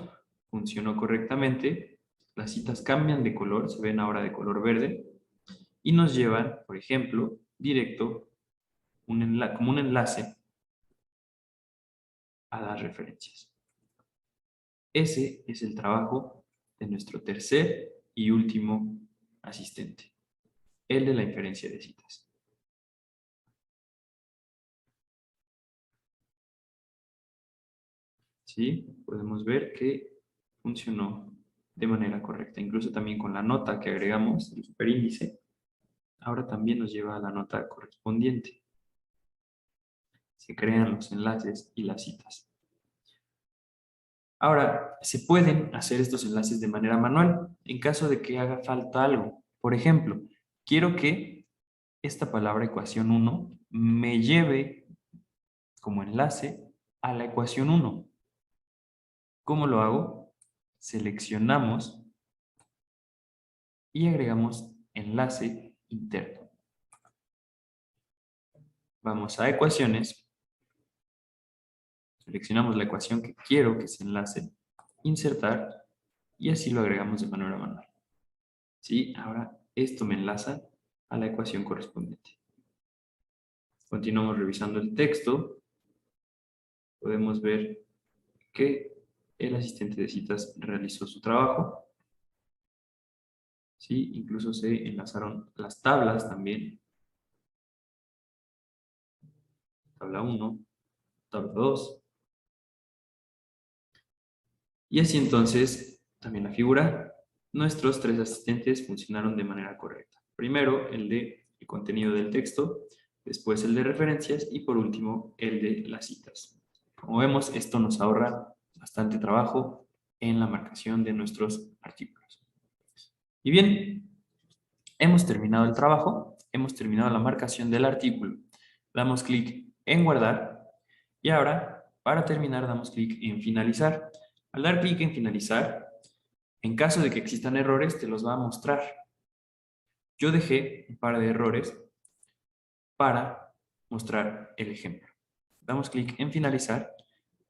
funcionó correctamente. Las citas cambian de color, se ven ahora de color verde y nos llevan, por ejemplo, directo como un enlace a las referencias. Ese es el trabajo de nuestro tercer y último asistente, el de la inferencia de citas. ¿Sí? Podemos ver que funcionó de manera correcta. Incluso también con la nota que agregamos, el superíndice, ahora también nos lleva a la nota correspondiente. Se crean los enlaces y las citas. Ahora, se pueden hacer estos enlaces de manera manual en caso de que haga falta algo. Por ejemplo, quiero que esta palabra ecuación 1 me lleve como enlace a la ecuación 1. ¿Cómo lo hago? Seleccionamos y agregamos enlace interno. Vamos a ecuaciones, seleccionamos la ecuación que quiero que se enlace, insertar y así lo agregamos de manera manual. ¿Sí? Ahora esto me enlaza a la ecuación correspondiente. Continuamos revisando el texto. Podemos ver que el asistente de citas realizó su trabajo. ¿Sí? Incluso se enlazaron las tablas también. Tabla 1, tabla 2. Y así entonces, también la figura, nuestros tres asistentes funcionaron de manera correcta. Primero, el de el contenido del texto, después el de referencias y por último, el de las citas. Como vemos, esto nos ahorra bastante trabajo en la marcación de nuestros artículos. Y bien, hemos terminado el trabajo, hemos terminado la marcación del artículo. Damos clic en guardar y ahora, para terminar, damos clic en finalizar. Al dar clic en finalizar, en caso de que existan errores, te los va a mostrar. Yo dejé un par de errores para mostrar el ejemplo. Damos clic en finalizar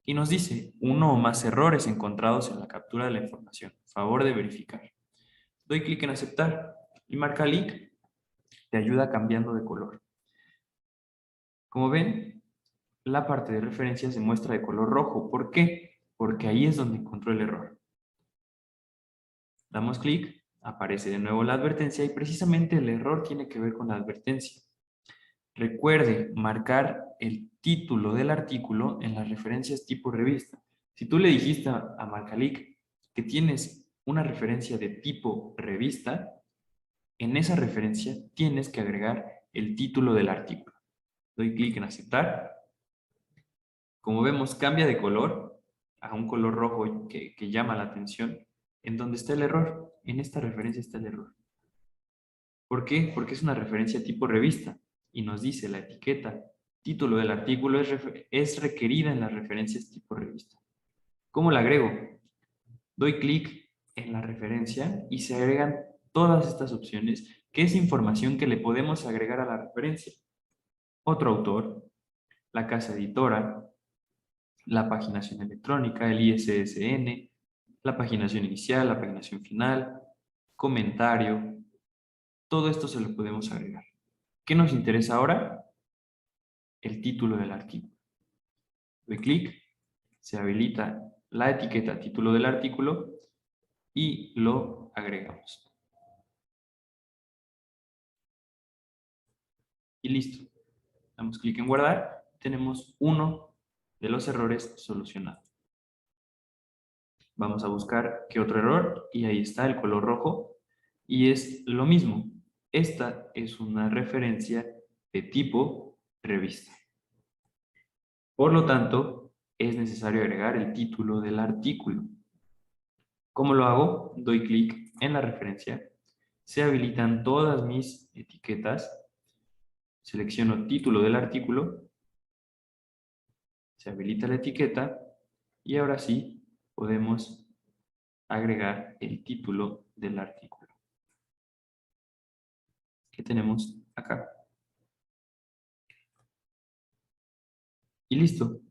y nos dice uno o más errores encontrados en la captura de la información. Favor de verificar. Doy clic en aceptar y marca link te ayuda cambiando de color. Como ven, la parte de referencia se muestra de color rojo. ¿Por qué? Porque ahí es donde encontró el error. Damos clic, aparece de nuevo la advertencia y precisamente el error tiene que ver con la advertencia. Recuerde marcar el título del artículo en las referencias tipo revista. Si tú le dijiste a Marcalic que tienes una referencia de tipo revista, en esa referencia tienes que agregar el título del artículo. Doy clic en aceptar. Como vemos, cambia de color a un color rojo que llama la atención. ¿En dónde está el error? En esta referencia está el error. ¿Por qué? Porque es una referencia tipo revista y nos dice la etiqueta título del artículo es requerida en las referencias tipo revista. ¿Cómo la agrego? Doy clic en la referencia y se agregan todas estas opciones, que es información que le podemos agregar a la referencia. Otro autor, la casa editora, la paginación electrónica, el ISSN, la paginación inicial, la paginación final, comentario, todo esto se lo podemos agregar. ¿Qué nos interesa ahora? El título del artículo. Doy clic, se habilita la etiqueta título del artículo y lo agregamos. y listo. Damos clic en guardar. Tenemos uno de los errores solucionado. Vamos a buscar qué otro error y ahí está el color rojo y es lo mismo. Esta es una referencia de tipo revista. Por lo tanto, es necesario agregar el título del artículo. ¿Cómo lo hago? Doy clic en la referencia, se habilitan todas mis etiquetas, selecciono título del artículo, se habilita la etiqueta y ahora sí podemos agregar el título del artículo que tenemos acá. Y listo.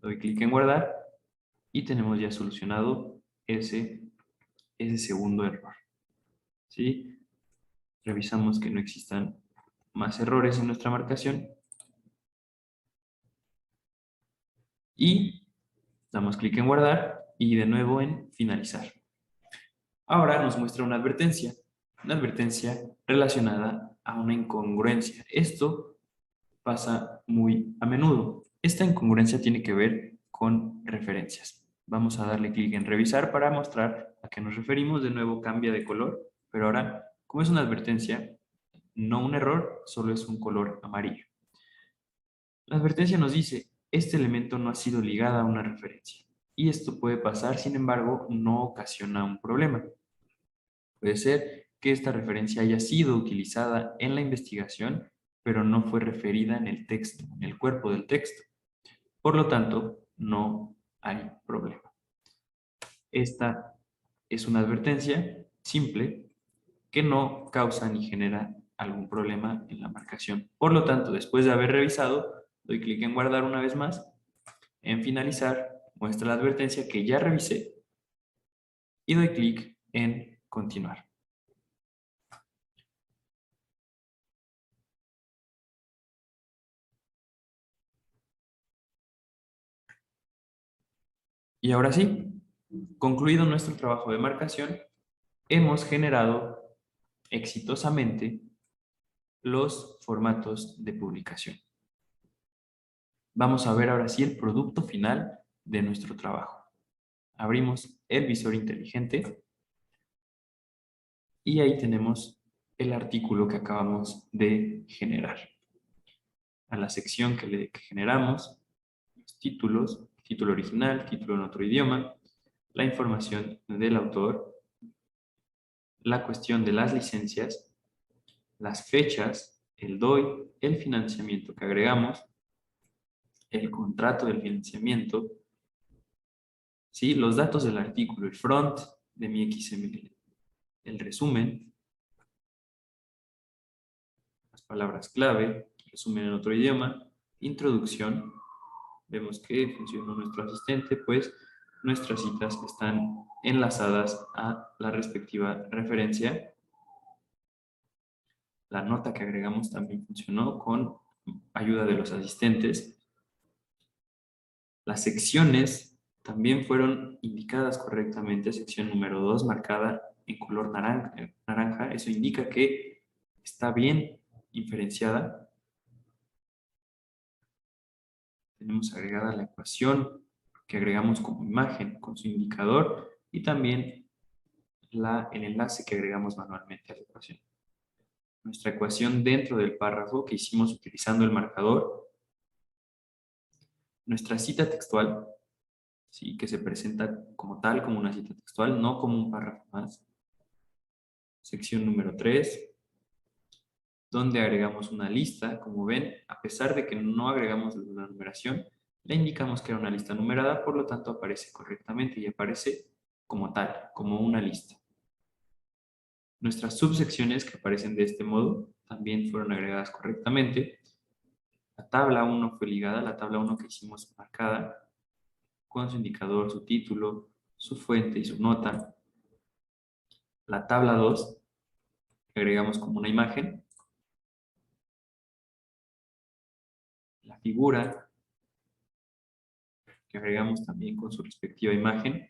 Doy clic en guardar y tenemos ya solucionado ese segundo error. ¿Sí? Revisamos que no existan más errores en nuestra marcación y damos clic en guardar y de nuevo en finalizar. Ahora nos muestra una advertencia relacionada a una incongruencia. Esto pasa muy a menudo. Esta incongruencia tiene que ver con referencias. Vamos a darle clic en revisar para mostrar a qué nos referimos. De nuevo cambia de color, pero ahora, como es una advertencia, no un error, solo es un color amarillo. La advertencia nos dice, este elemento no ha sido ligado a una referencia. Y esto puede pasar, sin embargo, no ocasiona un problema. Puede ser que esta referencia haya sido utilizada en la investigación, pero no fue referida en el texto, en el cuerpo del texto. Por lo tanto, no hay problema. Esta es una advertencia simple que no causa ni genera algún problema en la marcación. Por lo tanto, después de haber revisado, doy clic en guardar una vez más, en finalizar, muestra la advertencia que ya revisé y doy clic en continuar. Y ahora sí, concluido nuestro trabajo de marcación, hemos generado exitosamente los formatos de publicación. Vamos a ver ahora sí el producto final de nuestro trabajo. Abrimos el visor inteligente y ahí tenemos el artículo que acabamos de generar. A la sección que generamos, los títulos, título original, título en otro idioma, la información del autor, la cuestión de las licencias, las fechas, el DOI, el financiamiento que agregamos, el contrato del financiamiento, ¿sí? Los datos del artículo, el front de mi XML, el resumen, las palabras clave, resumen en otro idioma, introducción, vemos que funcionó nuestro asistente, pues nuestras citas están enlazadas a la respectiva referencia. La nota que agregamos también funcionó con ayuda de los asistentes. Las secciones también fueron indicadas correctamente. Sección número 2 marcada en color naranja. Eso indica que está bien inferenciada. Tenemos agregada la ecuación que agregamos como imagen con su indicador y también el enlace que agregamos manualmente a la ecuación. Nuestra ecuación dentro del párrafo que hicimos utilizando el marcador. Nuestra cita textual, ¿sí? Que se presenta como tal, como una cita textual, no como un párrafo más. Sección número 3, donde agregamos una lista. Como ven, a pesar de que no agregamos la numeración, le indicamos que era una lista numerada, por lo tanto aparece correctamente y aparece como tal, como una lista. Nuestras subsecciones que aparecen de este modo también fueron agregadas correctamente. La tabla 1 fue ligada, la tabla 1 que hicimos marcada, con su indicador, su título, su fuente y su nota. La tabla 2 que agregamos como una imagen. La figura que agregamos también con su respectiva imagen.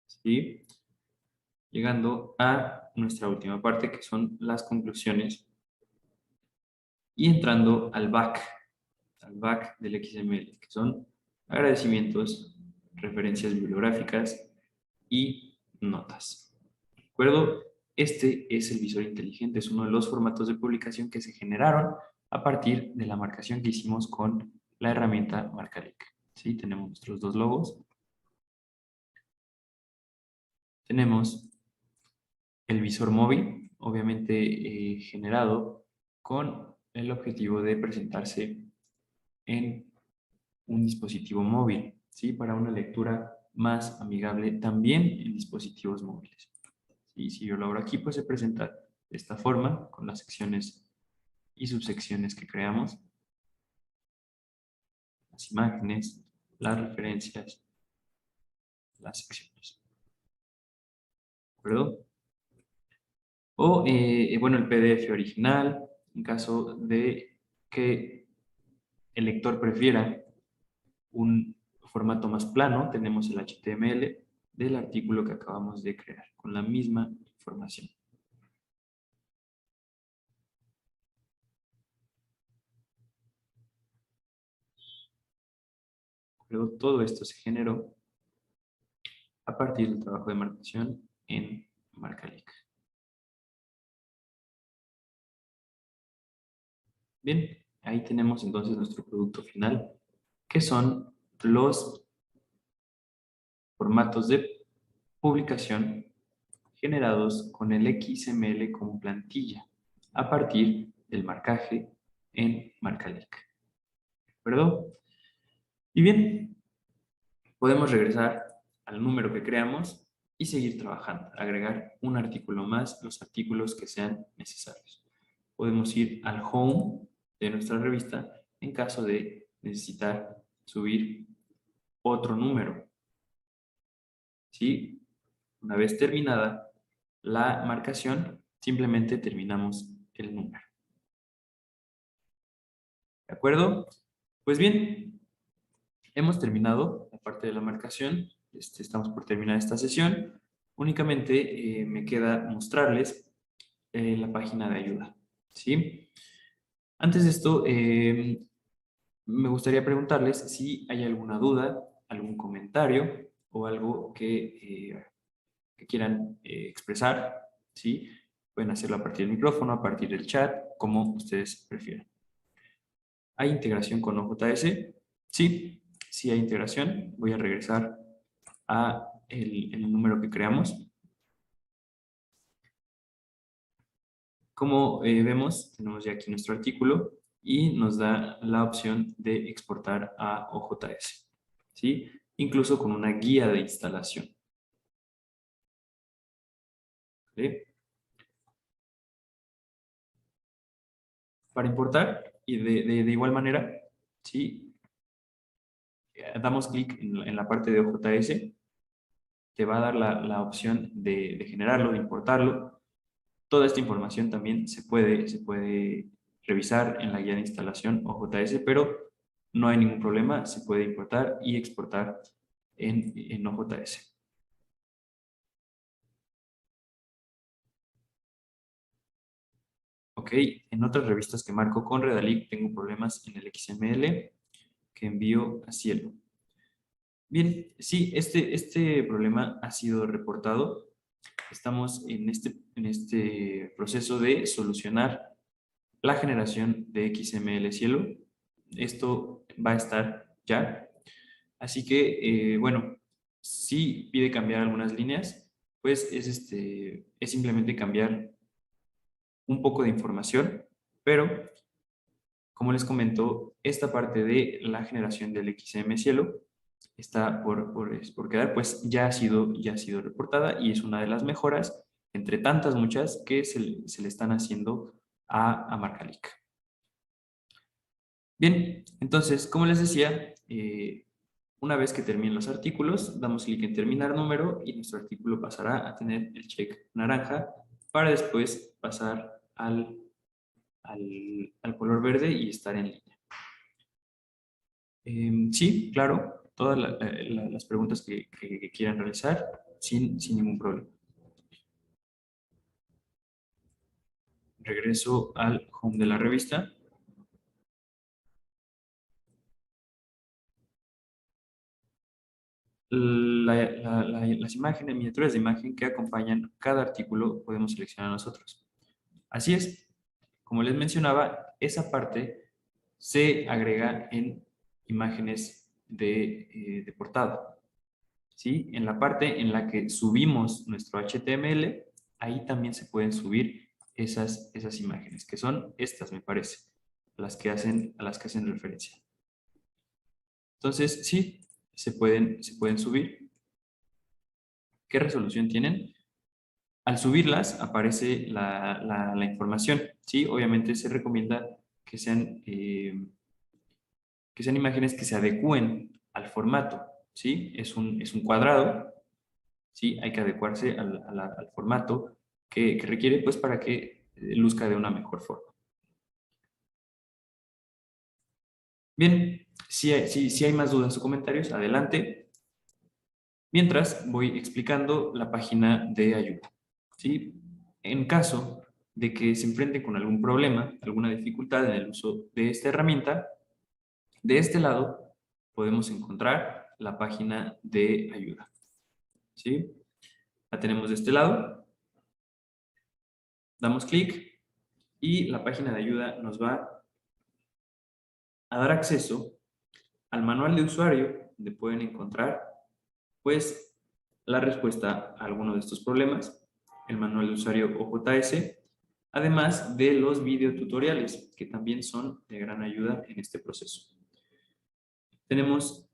¿Sí? llegando a nuestra última parte, que son las conclusiones, y entrando al back del XML, que son agradecimientos, referencias bibliográficas y notas. ¿De acuerdo? Este es el visor inteligente, es uno de los formatos de publicación que se generaron a partir de la marcación que hicimos con la herramienta Marcalic. ¿Sí? Tenemos nuestros dos logos. Tenemos el visor móvil, obviamente generado con el objetivo de presentarse en un dispositivo móvil, ¿sí? Para una lectura más amigable también en dispositivos móviles. Y si yo lo abro aquí, pues se presenta de esta forma, con las secciones y subsecciones que creamos, las imágenes, las referencias, las secciones. ¿De acuerdo? O, bueno, el PDF original, en caso de que el lector prefiera un formato más plano, tenemos el HTML del artículo que acabamos de crear, con la misma información. Luego todo esto se generó a partir del trabajo de marcación en Marcalic. Bien, ahí tenemos entonces nuestro producto final, que son los formatos de publicación generados con el XML como plantilla a partir del marcaje en Marcalic. ¿De acuerdo? Y bien, podemos regresar al número que creamos y seguir trabajando, agregar un artículo más, los artículos que sean necesarios. Podemos ir al home de nuestra revista en caso de necesitar subir otro número. ¿Sí? Una vez terminada la marcación, simplemente terminamos el número. ¿De acuerdo? Pues bien, hemos terminado la parte de la marcación. Estamos por terminar esta sesión. Únicamente me queda mostrarles la página de ayuda. ¿Sí? Antes de esto, me gustaría preguntarles si hay alguna duda, algún comentario o algo que quieran expresar. ¿Sí? Pueden hacerlo a partir del micrófono, a partir del chat, como ustedes prefieran. ¿Hay integración con OJS? Sí, sí hay integración. Voy a regresar a el número que creamos. Como vemos, tenemos ya aquí nuestro artículo y nos da la opción de exportar a OJS, ¿sí? Incluso con una guía de instalación. ¿Sí? Para importar, y de igual manera, ¿sí? Damos clic en la parte de OJS, te va a dar la opción de generarlo, de importarlo. Toda esta información también se puede revisar en la guía de instalación OJS, pero no hay ningún problema, se puede importar y exportar en OJS. Ok, en otras revistas que marco con Redalic tengo problemas en el XML que envío a Cielo. Bien, sí, este problema ha sido reportado. Estamos en este proceso de solucionar la generación de XML Cielo. Esto va a estar ya. Así que, bueno, si pide cambiar algunas líneas, pues es simplemente cambiar un poco de información, pero como les comento, esta parte de la generación del XM Cielo está por quedar, pues ya ha sido reportada y es una de las mejoras, entre tantas muchas, que se le están haciendo a Marcalic. Bien, entonces, como les decía, una vez que terminen los artículos, damos clic en terminar número y nuestro artículo pasará a tener el check naranja para después pasar al color verde y estar en línea. Sí, claro, todas las preguntas que quieran realizar sin ningún problema. regreso al home de la revista. Las imágenes, miniaturas de imagen que acompañan cada artículo podemos seleccionar nosotros. Así es, como les mencionaba, esa parte se agrega en imágenes de portada. ¿Sí? En la parte en la que subimos nuestro HTML, ahí también se pueden subir esas imágenes, que son estas, me parece, a las que hacen referencia. Entonces, sí, se pueden subir. ¿Qué resolución tienen? Al subirlas aparece la información, ¿sí? Obviamente se recomienda que sean imágenes que se adecúen al formato, ¿sí? Es un cuadrado, ¿sí? Hay que adecuarse al formato que requiere, pues, para que luzca de una mejor forma. Bien, si hay más dudas o comentarios, adelante. Mientras voy explicando la página de ayuda, ¿sí? En caso de que se enfrenten con algún problema, alguna dificultad en el uso de esta herramienta, de este lado podemos encontrar la página de ayuda, ¿sí? La tenemos de este lado, damos clic y la página de ayuda nos va a dar acceso al manual de usuario, donde pueden encontrar, pues, la respuesta a alguno de estos problemas, el manual de usuario OJS, además de los videotutoriales, que también son de gran ayuda en este proceso. Tenemos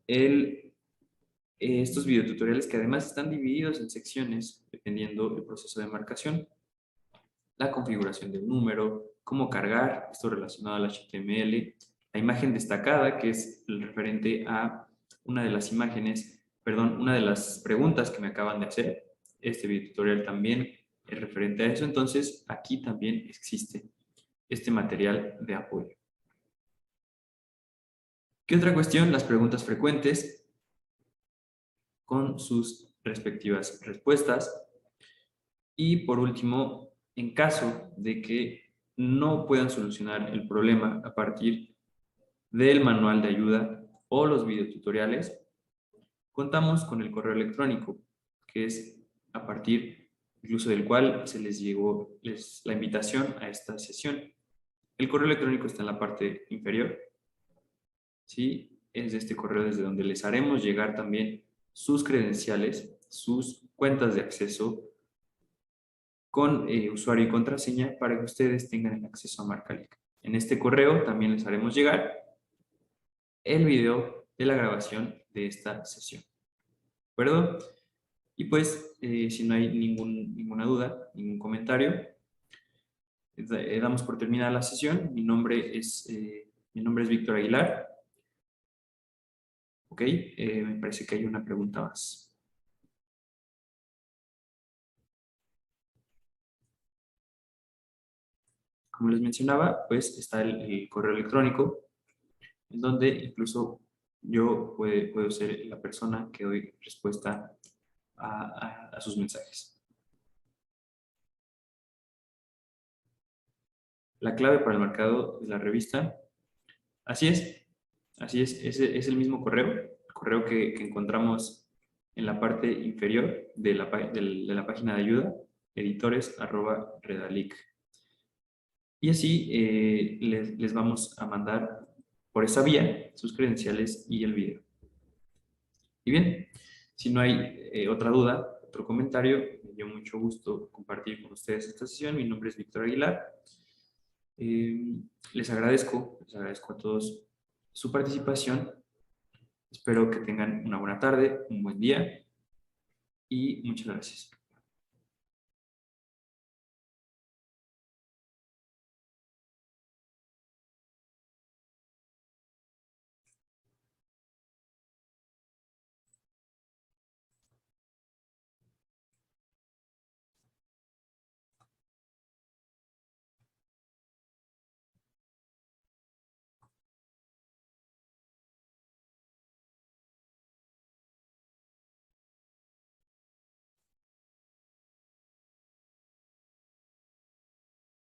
estos videotutoriales que además están divididos en secciones, dependiendo del proceso de marcación, la configuración del número, cómo cargar, esto relacionado al HTML, la imagen destacada, que es el referente a una de las imágenes, perdón, una de las preguntas que me acaban de hacer. Este video tutorial también es referente a eso, entonces aquí también existe este material de apoyo. ¿Qué otra cuestión? Las preguntas frecuentes con sus respectivas respuestas. Y por último, en caso de que no puedan solucionar el problema a partir del manual de ayuda o los videotutoriales, contamos con el correo electrónico, que es a partir incluso del cual se les llegó la invitación a esta sesión. El correo electrónico está en la parte inferior, ¿sí? Es de este correo desde donde les haremos llegar también sus credenciales, sus cuentas de acceso con usuario y contraseña para que ustedes tengan el acceso a Marcalic. En este correo también les haremos llegar el video de la grabación de esta sesión. ¿De acuerdo? Y pues, si no hay ninguna duda, ningún comentario, damos por terminada la sesión. Mi nombre es Víctor Aguilar. Ok, me parece que hay una pregunta más. Como les mencionaba, pues está el correo electrónico, en donde incluso yo puedo ser la persona que doy respuesta a sus mensajes. La clave para el marcado de la revista, así es el mismo correo, el correo que encontramos en la parte inferior de la página de ayuda, editores@redalic. Y así les vamos a mandar por esa vía sus credenciales y el video. Y bien, si no hay otra duda, otro comentario, me dio mucho gusto compartir con ustedes esta sesión. Mi nombre es Víctor Aguilar. Les agradezco a todos su participación. Espero que tengan una buena tarde, un buen día y muchas gracias.